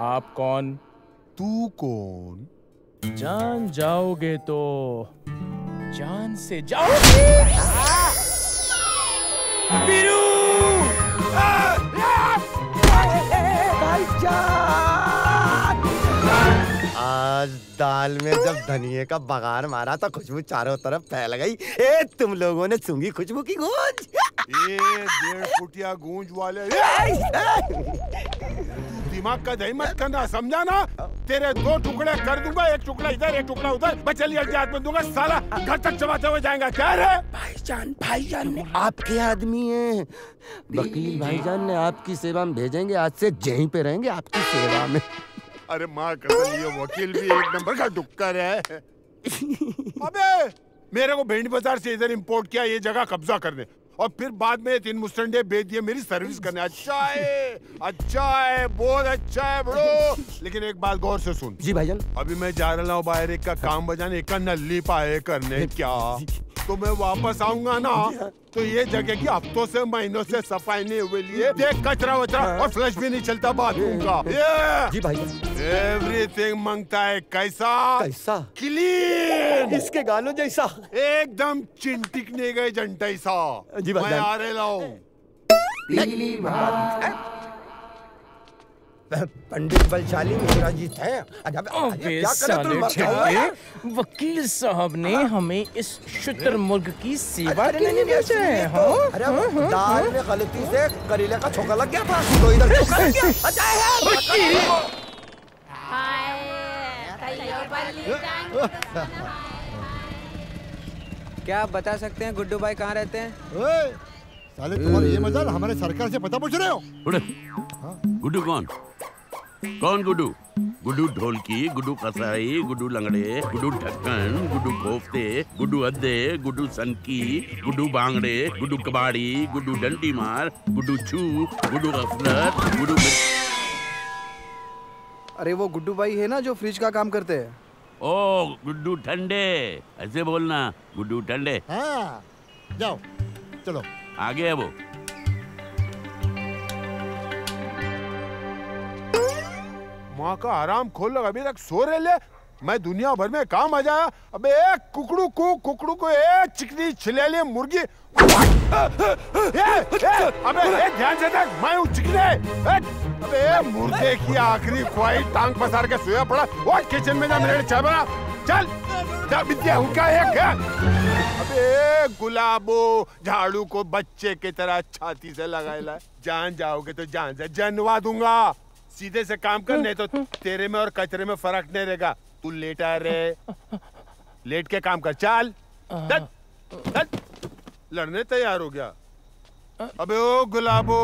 Speaker 4: आप कौन?
Speaker 17: तू कौन?
Speaker 4: जान जाओगे तो जान से जाओगे। वीरू!
Speaker 14: आज दाल में जब धनिये का बघार मारा तो खुशबू चारों तरफ फैल गई। ए तुम लोगों ने सूंघी खुशबू की गूंज?
Speaker 17: ये 1.5 फुटिया गूंज वाले दिमाग का दही मत करना, समझा ना? तेरे 2 टुकड़े कर दूंगा, 1 टुकड़ा इधर 1 टुकड़ा उधर। बचलिए हाथ में दूंगा, साला घर तक चबाते हुए जाएगा। क्या रे
Speaker 14: भाईजान आपके आदमी हैं। वकील भाईजान ने आपकी सेवा में भेजेंगे, आज से यहीं पे रहेंगे आपकी सेवा में।
Speaker 17: अरे माँ कसम, ये वकील भी 1 नंबर का डुक्कर है। अबे मेरे को भेंड बाजार से इधर इंपोर्ट किया ये जगह कब्जा करने, और फिर बाद में 3 मुस्टंडे बेच दिए मेरी सर्विस करने। अच्छा है, बहुत अच्छा है ब्रो। लेकिन एक बात गौर से सुन।
Speaker 14: जी भाईजान।
Speaker 17: अभी मैं जा रहा हूँ बाहर, एक का काम बजाने, एक का नल्ली पाए करने। क्या तो मैं वापस आऊंगा ना तो ये जगह की हफ्तों से महीनों से सफाई नहीं हुई लिए देख, कचरा वचरा और फ्लश भी नहीं चलता बाथरूम का।
Speaker 14: जी भाई।
Speaker 17: एवरीथिंग मांगता है कैसा? क्लीन,
Speaker 14: इसके गालों जैसा,
Speaker 17: एकदम चिंटिकने गए जंटई सा।
Speaker 14: जी भाई।
Speaker 17: मैं आ रहे लाऊं।
Speaker 14: पंडित बलशाली मिश्रा जी थे।
Speaker 4: वकील साहब ने हमें इस शुतुरमुर्ग की सेवा के लिए भेजा है।
Speaker 14: अरे दाल में गलती से करेले का छोका लग गया था तो इधर छोका लग गया।
Speaker 18: क्या आप बता सकते हैं गुड्डू भाई कहाँ रहते हैं?
Speaker 10: साले तुम्हारे ये मजाल हमारे सरकार से पता पूछ रहे हो?
Speaker 11: गुड्डू कौन? कौन गुड्डू? गुड्डू ढोलकी, गुड्डू कसाई, गुड्डू लंगड़े, गुड्डू ढक्कन, गुड्डू कोफ्ते, गुड्डू अद्दे, गुड्डू सनकी, गुड्डू बांगड़े, गुड्डू कबाड़ी, गुड्डू डंडी मार, गुड्डू छू, गुड्डू गफलत, गुड्डू।
Speaker 18: अरे वो गुड्डू भाई है ना जो फ्रिज का काम करते हैं।
Speaker 11: ओ गुड्डू ठंडे, ऐसे बोलना, गुड्डू ठंडे।
Speaker 10: हाँ, जाओ चलो
Speaker 11: आगे है वो।
Speaker 17: माँ का आराम खोल लो, अभी तक सो रहे ले। मैं दुनिया भर में काम आ जाया। अबे एक कुकड़ू को एक चिकनी छिलेली मुर्गी। अबे ध्यान से देख, मैं हूँ चिकने। अबे मुर्गे की आखिरी ख्वाहिश टांग पसार के सोया पड़ा। वो किचन में जा, मेरे चाय बना। चल जा विद्या हुक्का एक है। अबे गुलाबो, झाड़ू को बच्चे की तरह छाती से लगाए। जान जाओगे तो जान से जनवा दूंगा। सीधे से काम कर, नहीं तो तेरे में और कचरे में फर्क नहीं रहेगा। तू लेटा रे, लेट के काम कर। चल लड़ने तैयार हो गया। अबे ओ गुलाबो,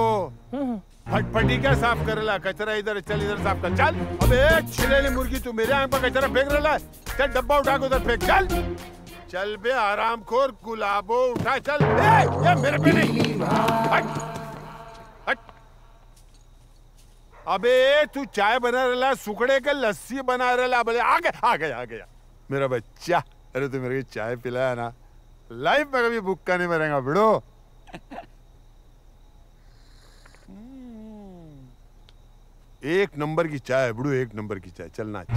Speaker 17: फटफटी क्या साफ करेला? कचरा इधर चल, इधर साफ कर। चल अबे छिलेली मुर्गी, तू मेरे आंख पर कचरा फेंक रहा है। चल डब्बा उठा के उधर फेंक। चल चल बे आरामखोर गुलाबो, उठा चल। ये मेरे पे नहीं। हट। अबे तू चाय बना रहा, सुखड़े के लस्सी बना रहा। बोले आ गया मेरा बच्चा। अरे तू मेरे को चाय पिलाया ना, लाइफ में कभी भूखा नहीं मरेगा बिड़ो। एक नंबर की चाय है बिड़ो, एक नंबर की चाय। चल नाच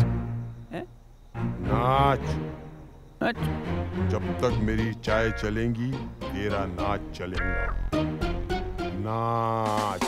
Speaker 17: नाच। जब तक मेरी चाय चलेंगी तेरा नाच चलेगा। नाच।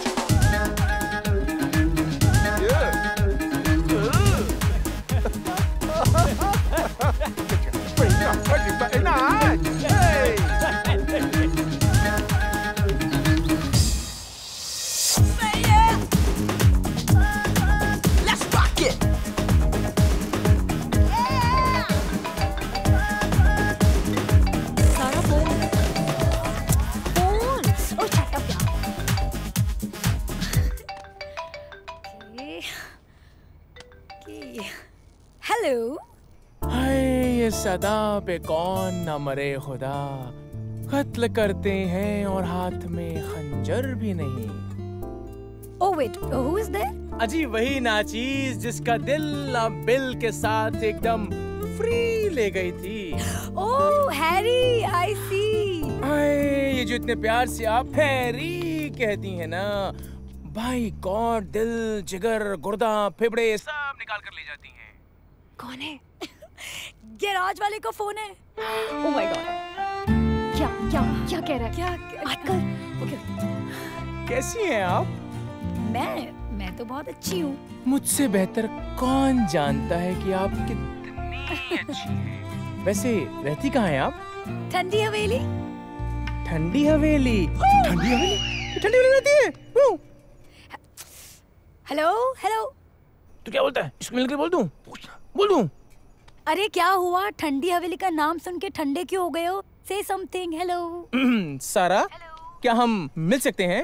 Speaker 8: हेलो।
Speaker 4: हाय ये सदा पे कौन न मरे खुदा, कत्ल करते हैं और हाथ में खंजर भी नहीं।
Speaker 8: Oh wait, who is there?
Speaker 4: अजी वही नाचीज जिसका दिल अब बिल के साथ एकदम फ्री ले गई थी।
Speaker 8: Oh Harry, I see।
Speaker 4: हाय ये जो इतने प्यार से आप हैरी कहती हैं ना, भाई गॉड दिल जिगर गुर्दा फेफड़े सब निकाल कर ले जाती हैं।
Speaker 8: कौन है? गैराज वाले का फोन है।
Speaker 19: Oh my God। क्या कह रहा है?
Speaker 8: क्या बात कर।
Speaker 4: कैसी हैं आप?
Speaker 8: मैं तो बहुत अच्छी हूँ।
Speaker 4: मुझसे बेहतर कौन जानता है कि आप कितनी अच्छी हैं। वैसे रहती कहाँ हैं आप?
Speaker 8: ठंडी हवेली।
Speaker 4: ठंडी हवेली? ठंडी हवेली रहती है?
Speaker 8: हेलो।
Speaker 4: तू क्या बोलता है? इसको मिलकर बोल दूं?
Speaker 8: अरे क्या हुआ? ठंडी हवेली का नाम सुन के ठंडे क्यों हो गए हो? Say something, hello।
Speaker 4: सारा, क्या हम मिल सकते हैं?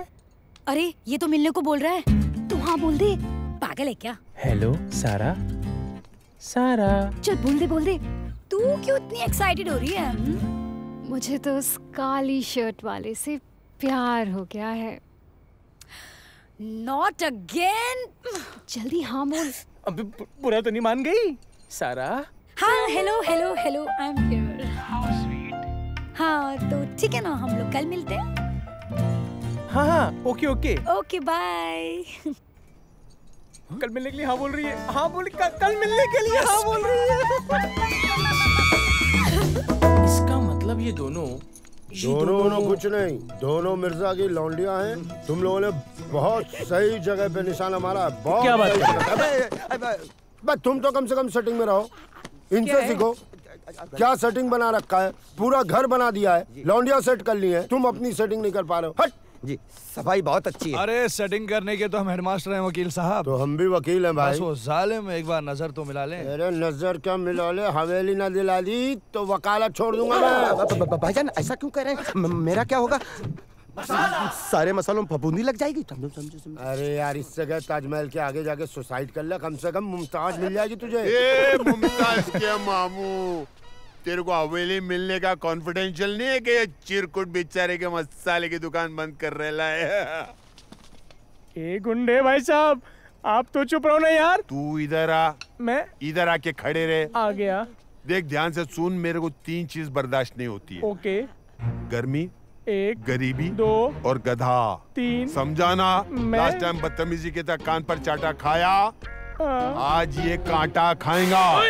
Speaker 8: अरे ये तो मिलने को बोल रहा है। तू हाँ बोल दे। पागल है क्या?
Speaker 4: हेलो सारा।
Speaker 8: चल बोल दे। तू क्यों इतनी एक्साइटेड हो रही है?
Speaker 19: मुझे तो उस काली शर्ट वाले से प्यार हो गया है।
Speaker 8: Not again.
Speaker 19: जल्दी हाँ बोल।
Speaker 4: अभी बुरा तो नहीं मान गई सारा?
Speaker 8: हाँ, hello hello hello, I am here. हाँ तो ठीक है ना, हम लोग कल मिलते हैं।
Speaker 4: हाँ हाँ, ओके ओके
Speaker 8: ओके बाय।
Speaker 4: कल मिलने के लिए हाँ बोल रही है। हाँ बोल, कल मिलने के लिए हाँ बोल रही है। इसका मतलब ये दोनों
Speaker 17: कुछ नहीं, दोनों मिर्जा की लौंडियां हैं। तुम लोगों ने बहुत सही जगह पे निशाना मारा। बहुत
Speaker 4: क्या बात
Speaker 17: है? तुम तो कम से कम सेटिंग में रहो, इनसे सीखो। क्या सेटिंग बना रखा है, पूरा घर बना दिया है, लौंडिया सेट कर ली है, तुम अपनी सेटिंग नहीं कर पा रहे हो। हट
Speaker 14: जी, सफाई बहुत अच्छी है।
Speaker 5: अरे सेटिंग करने के तो हम हेडमास्टर हैं वकील साहब।
Speaker 17: तो हम भी वकील हैं भाई।
Speaker 5: बस वो जालिम एक बार नजर तो मिला ले।
Speaker 17: अरे नजर क्या मिला ले, हवेली ना दिला दी तो वकालत छोड़ दूंगा मैं।
Speaker 14: भाईजान ऐसा क्यों कह रहे हैं? मेरा क्या होगा? सारे मसालों में फफूंदी लग जाएगी।
Speaker 17: अरे यार, इससे गए ताजमहल के आगे जाके सुसाइड कर ले, कम से कम मुमताज मिल जाएगी तुझे।
Speaker 20: मुमताज क्या मामू, तेरे को हवेली मिलने का कॉन्फिडेंशियल नहीं है कि ये चिरकुट बेचारे के मसाले की दुकान बंद कर रहा है?
Speaker 4: ए गुंडे भाई साहब, आप तो चुप रहो ना यार।
Speaker 20: तू इधर आ।
Speaker 4: मैं
Speaker 20: इधर आके खड़े रहे।
Speaker 4: आ गया।
Speaker 20: देख ध्यान से सुन, मेरे को 3 चीज बर्दाश्त नहीं होती है।
Speaker 4: ओके।
Speaker 20: गर्मी,
Speaker 4: 1,
Speaker 20: गरीबी,
Speaker 4: 2
Speaker 20: और गधा।
Speaker 4: 3
Speaker 20: समझाना? लास्ट टाइम बदतमीजी के तक कान पर चाटा खाया, आज ये कांटा खाएगा।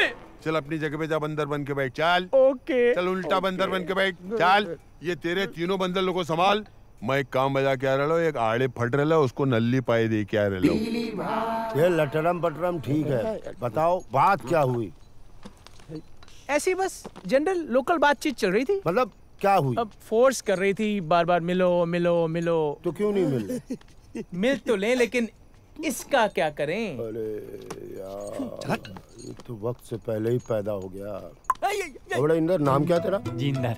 Speaker 20: चल अपनी जगह पे जा, बंदर बन के बैठ। चल
Speaker 4: ओके।
Speaker 20: चल उल्टा बंदर बन के बैठ। चल ये तेरे तीनों बंदर लोगों को संभाल। मैं एक काम बजा के आ रहा हूँ, एक आड़े फट रहा है, उसको नल्ली पाए दे के आ रहा हूँ।
Speaker 17: ये लटरम पटरम ठीक है, बताओ बात क्या हुई?
Speaker 4: ऐसी बस जनरल लोकल बातचीत चल रही थी।
Speaker 17: मतलब क्या हुई?
Speaker 4: अब फोर्स कर रही थी बार बार, मिलो मिलो मिलो।
Speaker 17: तो क्यों नहीं मिल रहे?
Speaker 4: मिल तो लें, लेकिन इसका क्या करें?
Speaker 17: अरे यार, ये तो वक्त से पहले ही पैदा हो गया। बड़ा इंदर, नाम क्या तेरा?
Speaker 6: जिंदर।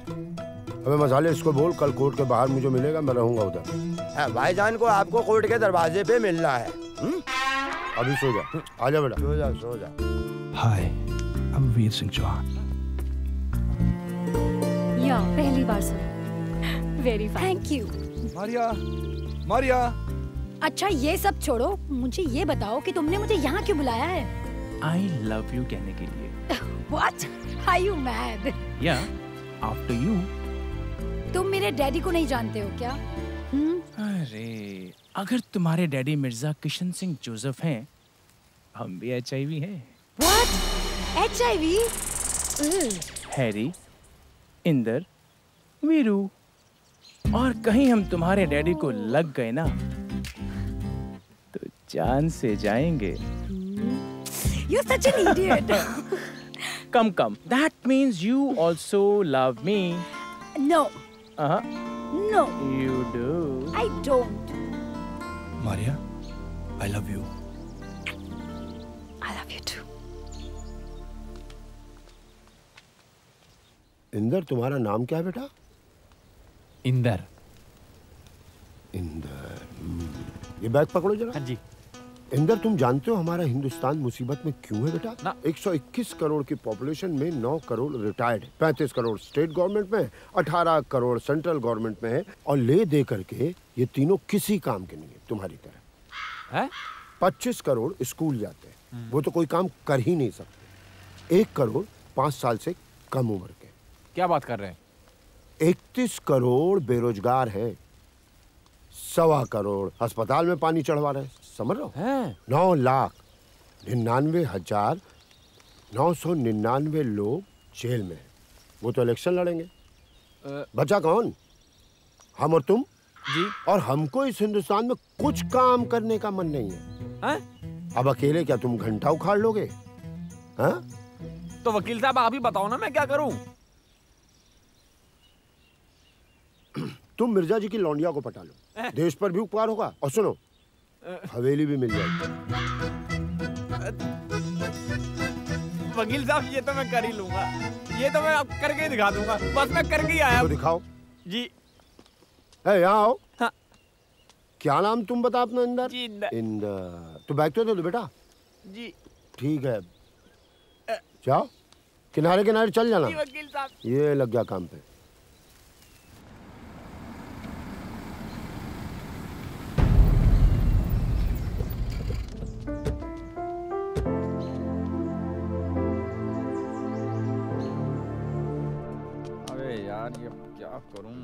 Speaker 17: अबे मसाले, इसको बोल कल कोर्ट के बाहर मुझे मिलेगा, मैं रहूंगा उधर।
Speaker 14: भाईजान को आपको कोर्ट के दरवाजे पे मिलना है।
Speaker 17: अभी सो जा, आजा बेटा।
Speaker 14: सो जा।
Speaker 5: हाय, आई एम वीर सिंह चौहान।
Speaker 19: या पहली बार सुना। Very fine.
Speaker 8: Thank you.
Speaker 5: Maria.
Speaker 8: अच्छा ये सब छोड़ो, मुझे ये बताओ कि तुमने मुझे यहाँ क्यों बुलाया है?
Speaker 4: I love you कहने के लिए।
Speaker 8: What? Are you mad?
Speaker 4: Yeah, after you.
Speaker 8: तुम मेरे डैडी को नहीं जानते हो क्या?
Speaker 4: अरे, अगर तुम्हारे डैडी मिर्जा किशन सिंह जोसेफ हैं, हम भी HIV हैं।
Speaker 8: What? HIV?
Speaker 4: Harry, Inder, Veeru, और कहीं हम तुम्हारे डैडी को लग गए ना, तो जान से जाएंगे।
Speaker 8: You're such an idiot.
Speaker 4: Come. That means you also love me.
Speaker 8: No. No.
Speaker 4: You do.
Speaker 8: I don't.
Speaker 5: Maria, I love you.
Speaker 8: I love you too.
Speaker 17: Inder, तुम्हारा नाम क्या है बेटा?
Speaker 6: इंदर।
Speaker 17: ये बैग पकड़ो जरा।
Speaker 6: हाँ जी।
Speaker 17: इंदर, तुम जानते हो हमारा हिंदुस्तान मुसीबत में क्यों है बेटा? 121 करोड़ की पॉपुलेशन में 9 crore retired, 35 crore state government में, 18 करोड़ सेंट्रल गवर्नमेंट में है, और ले दे करके ये तीनों किसी काम के नहीं है तुम्हारी तरह।
Speaker 6: है?
Speaker 17: 25 करोड़ स्कूल जाते हैं, वो तो कोई काम कर ही नहीं सकते। 1 करोड़ 5 साल से कम उम्र के।
Speaker 6: क्या बात कर रहे हैं? 31
Speaker 17: करोड़ बेरोजगार है, 1.25 करोड़ अस्पताल में पानी चढ़वा रहे हैं, समझ रहे हो? 9,99,999 लोग जेल में हैं। वो तो इलेक्शन लड़ेंगे। बचा कौन? हम और तुम
Speaker 6: जी।
Speaker 17: और हमको इस हिंदुस्तान में कुछ काम करने का मन नहीं है। अब अकेले क्या तुम घंटा उखाड़ लोगे?
Speaker 6: तो वकील साहब आप ही बताओ ना, मैं क्या करूं?
Speaker 17: तुम मिर्जा जी की लौंडिया को पटा लो, देश पर भी उपकार होगा, और सुनो हवेली भी मिल जाएगी।
Speaker 6: वकील साहब ये तो मैं कर ही लूंगा, ये तो मैं अब करके दिखा दूंगा, बस मैं करके ही आया।
Speaker 17: तो दिखाओ
Speaker 6: जी।
Speaker 17: यहाँ आओ।
Speaker 6: हाँ।
Speaker 17: क्या नाम तुम बता अपना? इंदर।
Speaker 6: जी
Speaker 17: इंदर। तो बैग तो दे दो बेटा।
Speaker 6: जी
Speaker 17: ठीक है, जाओ किनारे किनारे चल जाना।
Speaker 6: जी वकील साहब।
Speaker 17: ये लग गया काम पे।
Speaker 6: यार ये क्या करूं?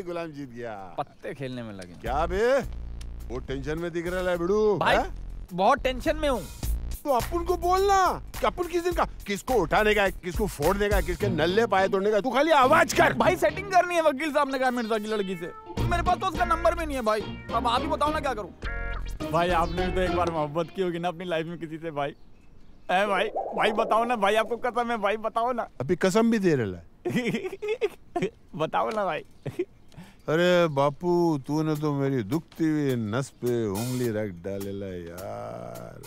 Speaker 20: गुलाम जीत गया।
Speaker 6: पत्ते खेलने में लगे।
Speaker 20: क्या बे वो टेंशन में दिख रहा है बिड़ू?
Speaker 6: भाई बहुत टेंशन में हूँ।
Speaker 20: तो अपन को बोलना कि अपन किस दिन का किसको उठाने का है, किसको फोड़ने का है, किसके नल्ले पाए तोड़ने का। तू खाली आवाज कर।
Speaker 6: भाई सेटिंग करनी है, वकील साहब ने कहा मिर्जा की लड़की से। मेरे पास तो उसका नंबर भी नहीं है भाई। अब आप ही बताओ ना क्या करूं। भाई आपने भी तो एक बार मोहब्बत की होगी ना अपनी लाइफ में किसी से भाई। है भाई, भाई बताओ ना भाई, आपको कसम है भाई, बताओ ना।
Speaker 20: अभी कसम भी दे रहा है।
Speaker 6: बताओ ना भाई।
Speaker 20: अरे बापू तूने तो मेरी दुखती हुई नस पे उंगली रख डालेला यार।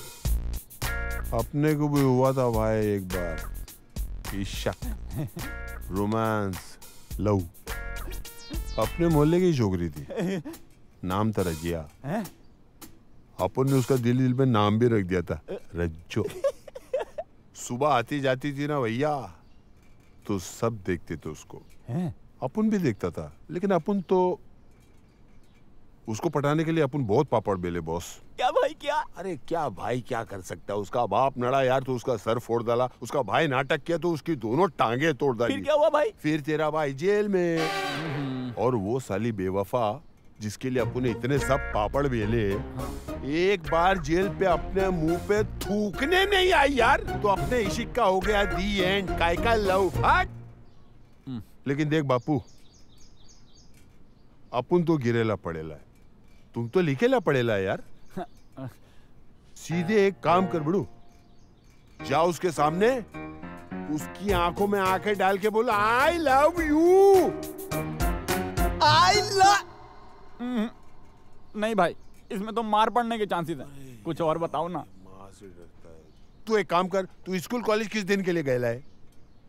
Speaker 20: अपने को भी हुआ था भाई एक बार इश्क, रोमांस, लव। अपने मोहल्ले की छोकरी थी, नाम था रजिया। अपन ने उसका दिल में नाम भी रख दिया था रज्जो। सुबह आती जाती थी ना भैया तो सब देखते थे उसको। अपन भी देखता था, लेकिन अपन तो उसको पटाने के लिए अपन बहुत पापड़ बेले बॉस।
Speaker 6: क्या भाई क्या?
Speaker 20: अरे क्या भाई क्या कर सकता है? उसका बाप नड़ा यार तो उसका सर फोड़ डाला, उसका भाई नाटक किया तो उसकी दोनों टांगे तोड़ डाली।
Speaker 6: फिर क्या हुआ भाई?
Speaker 20: फिर तेरा भाई जेल में। और वो साली बेवफा जिसके लिए अपन ने इतने सब पापड़ बेले, एक बार जेल पे अपने मुंह पे थूकने नहीं आई यार तो अपने इश्क का हो गया दी एंड, काय का लव। लेकिन देख बापू, अपन तो गिरेला पड़ेला है, तुम तो लिखेला पड़ेला यार। सीधे एक काम कर बड़ू, जा उसके सामने, उसकी आंखों में आंखें डाल के बोला I love you.
Speaker 6: I love. नहीं भाई, इसमें तो मार पड़ने के चांसेस हैं। कुछ और बताओ ना।
Speaker 20: तू एक काम कर, तू स्कूल कॉलेज किस दिन के लिए गया है?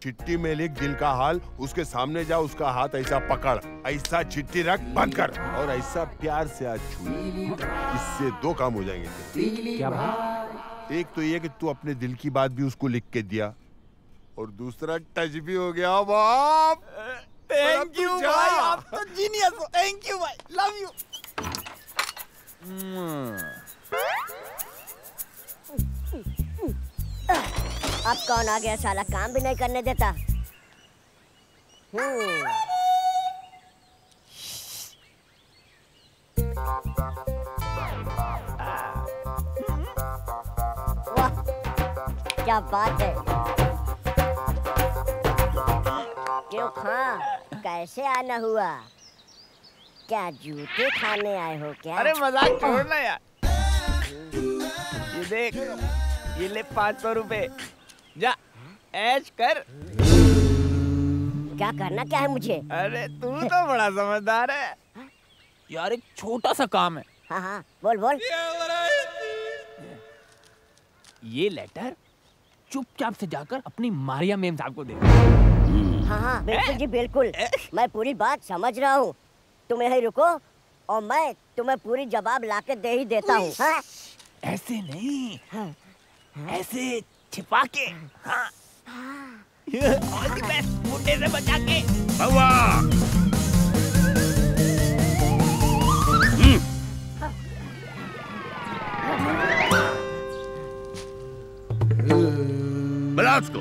Speaker 20: चिट्ठी में लिख दिल का हाल, उसके सामने जा, उसका हाथ ऐसा पकड़, ऐसा चिट्ठी रख, बंद कर और ऐसा प्यार से आज छू। इससे दो काम हो जाएंगे।
Speaker 6: क्या भाई?
Speaker 20: एक तो ये कि तू अपने दिल की बात भी उसको लिख के दिया, और दूसरा टच भी हो गया। बाप
Speaker 6: थैंक यू भाई, आप तो जीनियस हो। थैंक यू भाई, लव यू।
Speaker 13: अब कौन आ गया साला, काम भी नहीं करने देता। वाह क्या बात है। क्यों खां, कैसे आना हुआ? क्या जूते खाने आए हो क्या?
Speaker 6: अरे मजाक छोड़ना यार। ये देख, ये ले 500 रुपए, जा ऐश कर।
Speaker 13: क्या करना क्या है मुझे?
Speaker 6: अरे तू तो बड़ा समझदार है यार। एक छोटा सा काम है।
Speaker 13: हाँ हाँ बोल बोल।
Speaker 6: ये लेटर चुपचाप से जाकर अपनी मारिया मेम साहब को दे।
Speaker 13: हाँ हाँ बिल्कुल जी बिल्कुल, मैं पूरी बात समझ रहा हूँ। तुम यहीं रुको और मैं तुम्हें पूरी जवाब लाके दे ही देता हूँ। हाँ?
Speaker 6: ऐसे नहीं, ऐसे छिपा के। हाँ। ऑल द बेस्ट, मुंडे से बचा के।
Speaker 11: बुला उसको।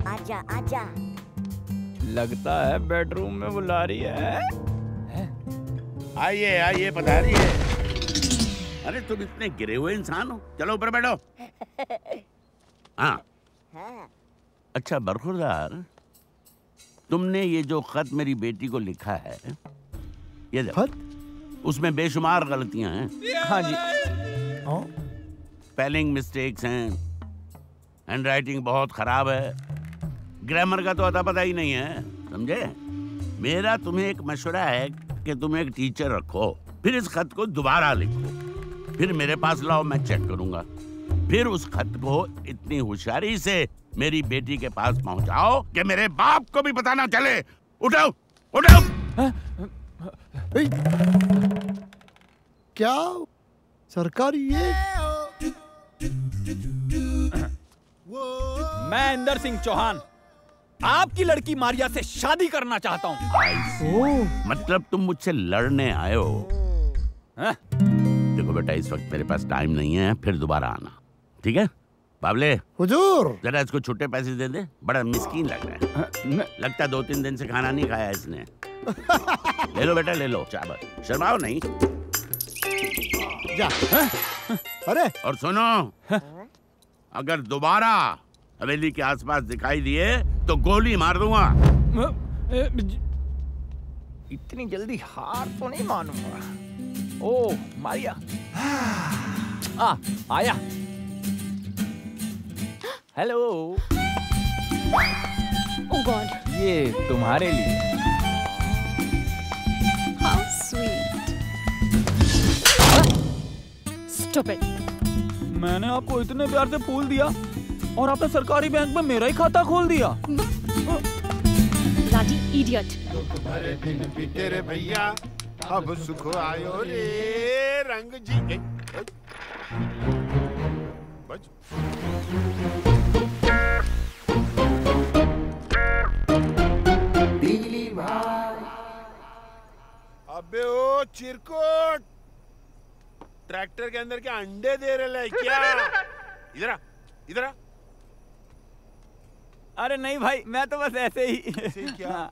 Speaker 13: आजा आजा।
Speaker 6: लगता है बेडरूम में बुला रही है।
Speaker 11: आइए आइए, पधारिए। अरे तुम इतने गिरे हुए इंसान हो, चलो ऊपर बैठो। हाँ अच्छा बरखुरदार, तुमने ये जो खत मेरी बेटी को लिखा है, ये खत, उसमें बेशुमार गलतियां हैं।
Speaker 6: हाँ जी।
Speaker 11: स्पेलिंग मिस्टेक्स हैं, हैंडराइटिंग बहुत खराब है, ग्रामर का तो अता पता ही नहीं है, समझे? मेरा तुम्हें एक मशवरा है कि तुम एक टीचर रखो, फिर इस खत को दोबारा लिखो, फिर मेरे पास लाओ, मैं चेक करूंगा, फिर उस खत को इतनी होशियारी से मेरी बेटी के पास पहुंचाओ कि मेरे बाप को भी पता ना चले। उठाओ उठाओ।
Speaker 10: क्या सरकार, ये
Speaker 6: मैं इंदर सिंह चौहान आपकी लड़की मारिया से शादी करना चाहता हूँ।
Speaker 11: मतलब तुम मुझसे लड़ने आए हो? देखो बेटा, इस वक्त मेरे पास टाइम नहीं है, फिर दोबारा आना, ठीक है? बाबले,
Speaker 10: हुजूर,
Speaker 11: जरा इसको छुट्टे पैसे दे दे, बड़ा मिस्कीन लग रहा है। लगता है 2-3 दिन से खाना नहीं खाया इसने। ले लो बेटा, ले लो, चावल, शर्माओ नहीं।
Speaker 10: जा। अरे,
Speaker 11: और सुनो, अगर दोबारा हवेली के आसपास दिखाई दिए तो गोली मार दूंगा।
Speaker 6: इतनी जल्दी हार तो नहीं मानूंगा। ओ मारिया, आया। हेलो।
Speaker 19: ओह गॉड,
Speaker 6: ये तुम्हारे लिए।
Speaker 19: How sweet. Stop it.
Speaker 6: मैंने आपको इतने प्यार से फूल दिया और आपने सरकारी बैंक में मेरा ही खाता खोल दिया।
Speaker 19: Bloody idiot.
Speaker 20: तुम्हारे दिन बीते रे भैया, अब सुख आयो रे रंग जी। बच। अबे ओ चिरकुट, ट्रैक्टर के अंदर क्या अंडे दे रहे हैं क्या? इधर आ, इधर आ।
Speaker 6: अरे नहीं भाई, मैं तो बस ऐसे ही।
Speaker 20: क्या?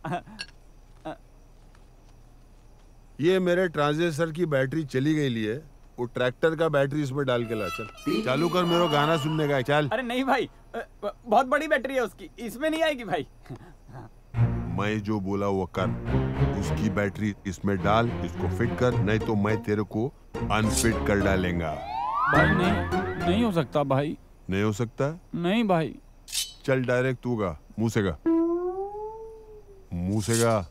Speaker 20: ये मेरे ट्रांजिस्टर की बैटरी चली गई ली है, वो ट्रैक्टर का बैटरी इसमें डाल के ला। चल चालू कर, मेरा गाना सुनने का है। चल।
Speaker 6: अरे नहीं भाई, बहुत बड़ी बैटरी है उसकी, इसमें नहीं आएगी भाई।
Speaker 20: मैं जो बोला वो कर, उसकी बैटरी इसमें डाल, इसको फिट कर, नहीं तो मैं तेरे को अनफिट कर डालेंगा।
Speaker 6: भाई नहीं हो सकता भाई।
Speaker 20: नहीं हो सकता?
Speaker 6: नहीं भाई।
Speaker 20: चल डायरेक्ट तू गा, मुंह से गा, मुंह से गा।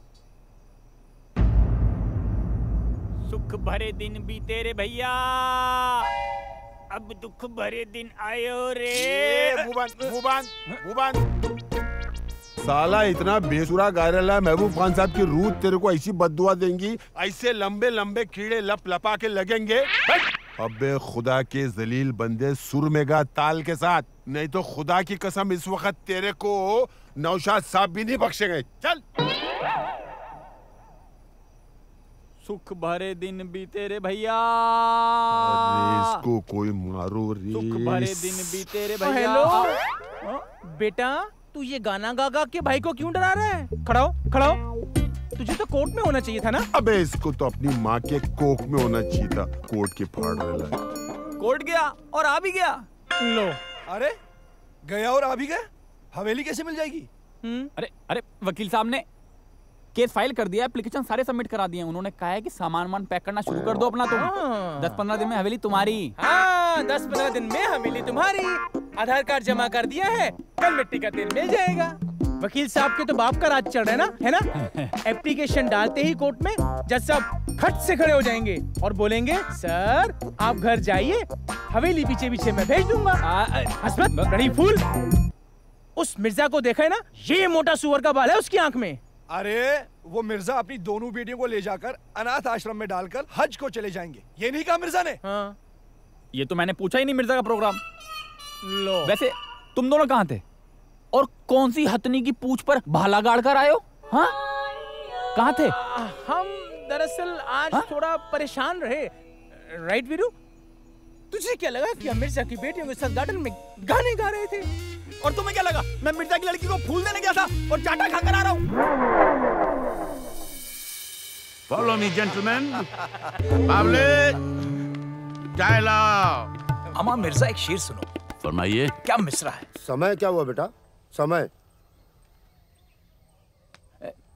Speaker 6: सुख भरे दिन बीते रे भैया, अब दुख भरे दिन आयो रे।
Speaker 20: मुबान। साला इतना बेसुरा गा रहा है, महबूब खान साहब की रूह तेरे को ऐसी बद्दुआ देंगी, ऐसे लंबे लंबे कीड़े लप लपा के लगेंगे। अबे खुदा के जलील बंदे, सुर में गा ताल के साथ, नहीं तो खुदा की कसम इस वक्त तेरे को नौशाद साहब भी नहीं बख्शेंगे। चल।
Speaker 6: सुख भरे दिन बीते रे भैया,
Speaker 20: इसको कोई मारो रे।
Speaker 6: सुख भरे दिन बीते रे भैया।
Speaker 4: हेलो बेटा, तू ये गाना गा गा के भाई को क्यों डरा रहा है? खड़ा हो। तुझे तो कोर्ट में होना चाहिए था ना।
Speaker 20: अबे इसको तो अपनी माँ के कोख में होना चाहिए था, कोर्ट के फाड़ रहा है।
Speaker 6: कोर्ट गया और आ भी गया।
Speaker 5: लो, अरे गया और आ भी गया, हवेली कैसे मिल जाएगी?
Speaker 6: अरे वकील साहब ने केस फाइल कर दिया, एप्लीकेशन सारे सबमिट करा दिए। उन्होंने कहा है कि सामान पैक करना शुरू कर दो अपना। तुम 10-15 दिन में हवेली तुम्हारी।
Speaker 4: 10-15 दिन में हवेली तुम्हारी। आधार कार्ड जमा कर दिया है, कल मिट्टी का तेल मिल जाएगा। वकील साहब के तो बाप का राज चल रहा है ना? एप्लीकेशन डालते ही कोर्ट में जज साहब खट से खड़े हो जाएंगे और बोलेंगे, सर आप घर जाइए, हवेली पीछे पीछे मैं भेज दूंगा। हसरत बड़ी फूल, उस मिर्जा को देखा है ना, ये मोटा सुअर का बाल है उसकी आंख में।
Speaker 5: अरे वो मिर्जा अपनी दोनों बेटियों को ले जाकर अनाथ आश्रम में डालकर हज को चले जाएंगे, ये नहीं कहा मिर्जा ने?
Speaker 4: हाँ।
Speaker 6: ये तो मैंने पूछा ही नहीं मिर्जा का प्रोग्राम। लो, वैसे तुम दोनों कहाँ थे और कौन सी हथनी की पूंछ पर भाला गाड़ कर आए हो? हाँ, कहाँ थे?
Speaker 4: हम दरअसल आज थोड़ा परेशान रहे। राइट वीरू? तुझे क्या लगा कि हम मिर्जा की बेटियों के साथ गार्डन में गाने गा रहे थे?
Speaker 6: और तुम्हें क्या लगा मैं मिर्जा की लड़की को फूल देने गया था और चाटा खाकर आ रहा हूँ?
Speaker 11: Follow me gentleman. बाबले, चाय लाओ।
Speaker 5: अम्मा मिर्जा, एक शेर सुनो।
Speaker 11: फरमाइए।
Speaker 5: क्या मिसरा है?
Speaker 17: समय क्या हुआ बेटा? समय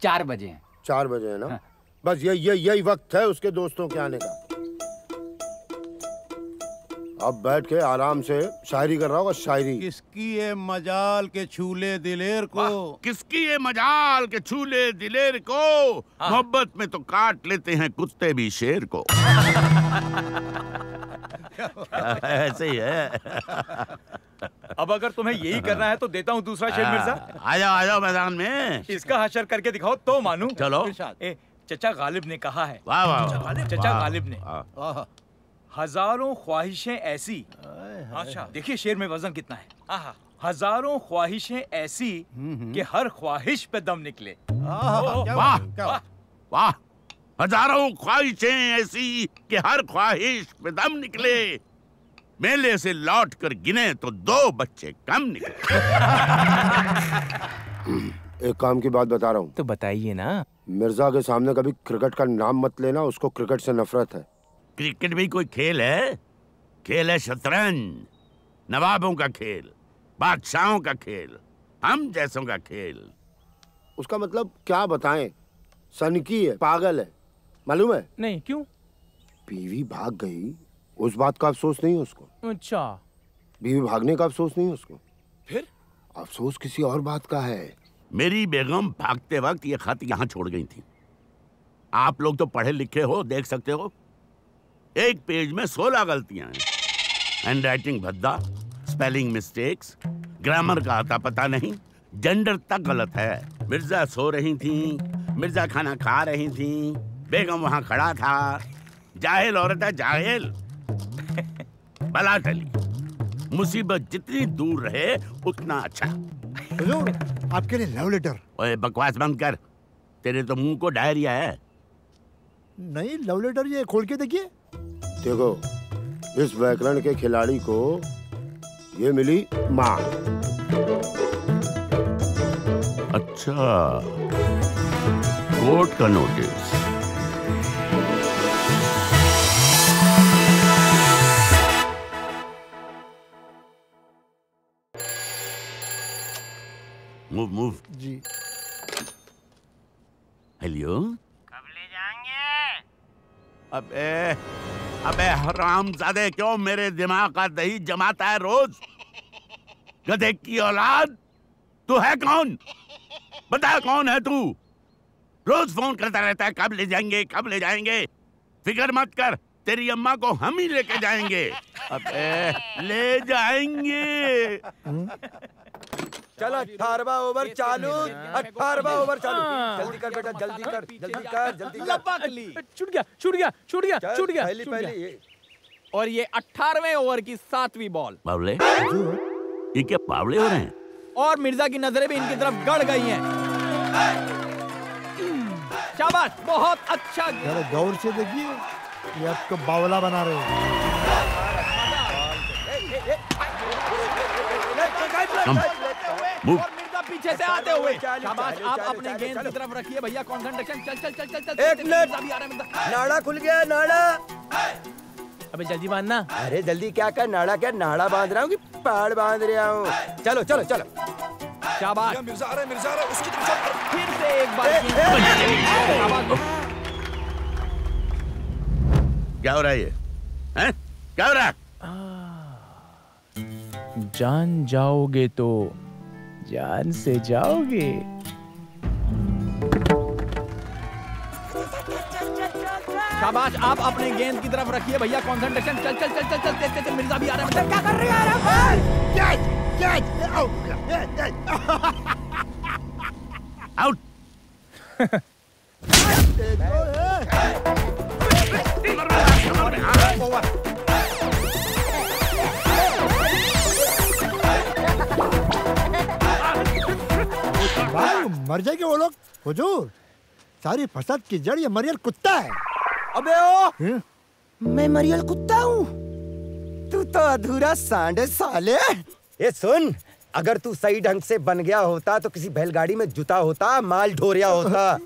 Speaker 6: 4 बजे हैं।
Speaker 17: 4 बजे है ना? बस यही वक्त है उसके दोस्तों के आने का। अब बैठ के आराम से शायरी कर रहा होगा, शायरी।
Speaker 21: किसकी ये मजाल के छूले दिलेर को,
Speaker 11: किसकी ये मजाल के छूले दिलेर को, मोहब्बत में तो काट लेते हैं कुत्ते भी शेर को। ऐसे ही है।
Speaker 6: अब अगर तुम्हें यही करना है तो देता हूँ दूसरा शेर मिर्जा।
Speaker 11: आ जाओ मैदान में।
Speaker 6: इसका हशर करके दिखाओ तो मानूं।
Speaker 11: चलो।
Speaker 6: चचा गालिब ने कहा है।
Speaker 11: वाह वाह।
Speaker 6: चचा गालिब ने, हजारों ख्वाहिशें ऐसी। अच्छा देखिए शेर में वजन कितना है। हजारों ख्वाहिशें ऐसी कि हर ख्वाहिश पे दम निकले।
Speaker 11: वाह वाह। हजारों ख्वाहिशें ऐसी कि हर ख्वाहिश पे दम निकले। मेले से लौट कर गिने तो 2 बच्चे कम निकले।
Speaker 17: एक काम की बात बता रहा हूँ।
Speaker 4: तो बताइए ना।
Speaker 17: मिर्जा के सामने कभी क्रिकेट का नाम मत लेना, उसको क्रिकेट से नफरत है।
Speaker 11: क्रिकेट भी कोई खेल है? खेल है शतरंज, नवाबों का खेल, बादशाहों का खेल, हम जैसों का खेल।
Speaker 17: उसका मतलब क्या बताएं? सनकी है, पागल है, मालूम है?
Speaker 4: नहीं, क्यों?
Speaker 17: बीवी भाग गई, उस बात का अफसोस नहीं उसको।
Speaker 4: अच्छा।
Speaker 17: बीवी भागने का अफसोस नहीं उसको।
Speaker 4: फिर?
Speaker 17: अफसोस किसी और बात का है।
Speaker 11: मेरी बेगम भागते वक्त ये खत यहाँ छोड़ गई थी। आप लोग तो पढ़े लिखे हो, देख सकते हो। एक पेज में 16 गलतियां हैं। हैंड राइटिंग भद्दा, स्पेलिंग मिस्टेक्स, ग्रामर का आता पता नहीं, जेंडर तक गलत है। मिर्जा सो रही थी, मिर्जा खाना खा रही थी, बेगम वहां खड़ा था। जाहिल औरत है, जाहिल। बला टली। मुसीबत जितनी दूर रहे उतना अच्छा।
Speaker 10: हुजूर, आपके लिए लव लेटर।
Speaker 11: ओए बकवास बंद कर, तेरे तो मुंह को डायरिया है।
Speaker 10: नहीं, लव लेटर ये खोल के देखिए।
Speaker 17: देखो, इस व्याकरण के खिलाड़ी को ये मिली माँ।
Speaker 11: अच्छा, कोर्ट का नोटिस। मूव मूव
Speaker 10: जी।
Speaker 11: हेलो, कब ले जाएंगे? अबे हरामजादे, क्यों मेरे दिमाग का दही जमाता है रोज? गधे की औलाद, तू है कौन? बता कौन है तू? रोज फोन करता रहता है, कब ले जाएंगे, कब ले जाएंगे। फिक्र मत कर, तेरी अम्मा को हम ही लेके जाएंगे। अबे ले जाएंगे।
Speaker 14: चल 18वां ओवर चालू, 18वां ओवर चालू। जल्दी कर बेटा, जल्दी कर, जल्दी कर, जल्दी कर।
Speaker 6: छूट गया, छूट गया, छूट गया, छूट गया,
Speaker 14: पहली
Speaker 6: छूट
Speaker 14: पहली
Speaker 6: गया। और ये 18वें ओवर की 7वीं बॉल।
Speaker 11: बावले, ये क्या बावले हो रहे हैं?
Speaker 6: और मिर्जा की नजरें भी इनकी तरफ गड़ गई हैं। शाबाश, बहुत अच्छा।
Speaker 10: जरा गौर से देखिए, ये आपको बावला बना रहे हैं।
Speaker 6: और मिर्जा पीछे से आते हुए। शाबाश, आप अपने गेंद की तरफ रखिए भैया, कंसंट्रेशन। चल चल चल चल चल।
Speaker 14: एक मिनट, नाड़ा खुल गया, नाड़ा।
Speaker 4: अबे जल्दी बांधना।
Speaker 14: अरे जल्दी क्या कर, नाड़ा क्या नाड़ा बांध रहा हूँ कि पहाड़ बांध रहा हूँ। चलो चलो चलो।
Speaker 6: शाबाश।
Speaker 5: मिर्जा आ रहा है, मिर्जा आ रहा है, उसकी तरफ।
Speaker 6: फिर से एक बार।
Speaker 11: क्या हो रहा है ये? हैं? क्या हो रहा है?
Speaker 4: जान जाओगे तो जान से जाओगे।
Speaker 6: शाबाश, आप अपने गेंद की तरफ रखिए भैया, कंसंट्रेशन। चल चल चल चल चल। तेज तेज। मिर्जा भी आ रहा है। क्या कर रही है?
Speaker 11: आउट।
Speaker 10: मर जाएंगे वो लोग। हुजूर, सारी फसाद की जड़ ये मरियल कुत्ता है।
Speaker 14: अबे ओ, मैं मरियल कुत्ता हूँ? तू तो अधूरा सांड है साले। ये सुन, अगर तू सही ढंग से बन गया होता तो किसी बैलगाड़ी में जुता होता, माल ढोरिया होता।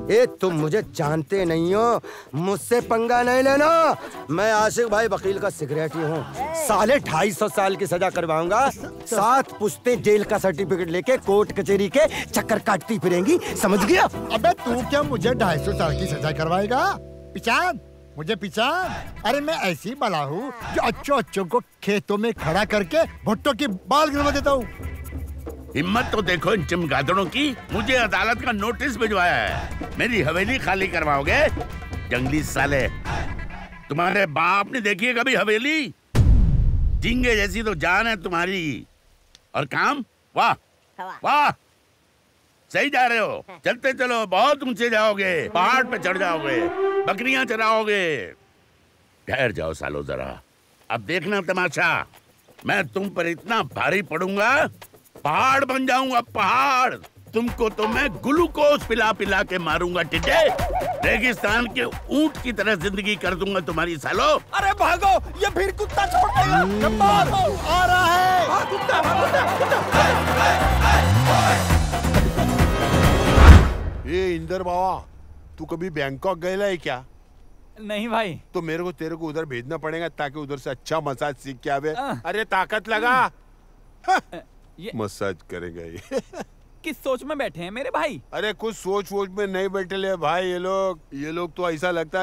Speaker 14: ये तुम मुझे जानते नहीं हो, मुझसे पंगा नहीं लेना। मैं आशिक भाई वकील का सिक्योरिटी हूँ। साले 250 साल की सजा करवाऊंगा। 7 पुश्तें जेल का सर्टिफिकेट लेके कोर्ट कचहरी के चक्कर काटती फिरेंगी, समझ गया?
Speaker 10: अबे तू क्या मुझे 250 साल की सजा करवाएगा? पिचान, मुझे पिचान। अरे मैं ऐसी बला हूँ जो अच्छों को खेतों में खड़ा करके भुट्टो की बाल गिरवा देता हूँ।
Speaker 11: हिम्मत तो देखो इन चमगादड़ों की। मुझे अदालत का नोटिस भिजवाया है, मेरी हवेली खाली करवाओगे? जंगली साले, तुम्हारे बाप ने देखी है कभी हवेली? झींगे जैसी तो जान है तुम्हारी, और काम वाह वाह, सही जा रहे हो। चलते चलो, बहुत ऊंचे जाओगे, पहाड़ पे चढ़ जाओगे, बकरियां चराओगे। ठहर जाओ सालो जरा, अब देखना तमाशा। मैं तुम पर इतना भारी पड़ूंगा, पहाड़ बन जाऊंगा, पहाड़। तुमको तो मैं ग्लूकोज पिला पिला के मारूंगा टिड्डे। रेगिस्तान के ऊंट की तरह जिंदगी कर दूंगा तुम्हारी सालो।
Speaker 6: अरे भागो, ये फिर कुत्ता छपटेगा। जब्बार आ रहा है। कुत्ता,
Speaker 20: ये इंदर बाबा, तू कभी बैंकॉक गया है क्या?
Speaker 6: नहीं भाई।
Speaker 20: तो मेरे को तेरे को उधर भेजना पड़ेगा ताकि उधर से अच्छा मसाज सीख के आवे। अरे ताकत लगा। मसाज करेगा ये।
Speaker 6: किस सोच में बैठे हैं मेरे भाई?
Speaker 20: अरे कुछ सोच वोच में नहीं बैठे ले भाई ये लोग तो ऐसा लगता है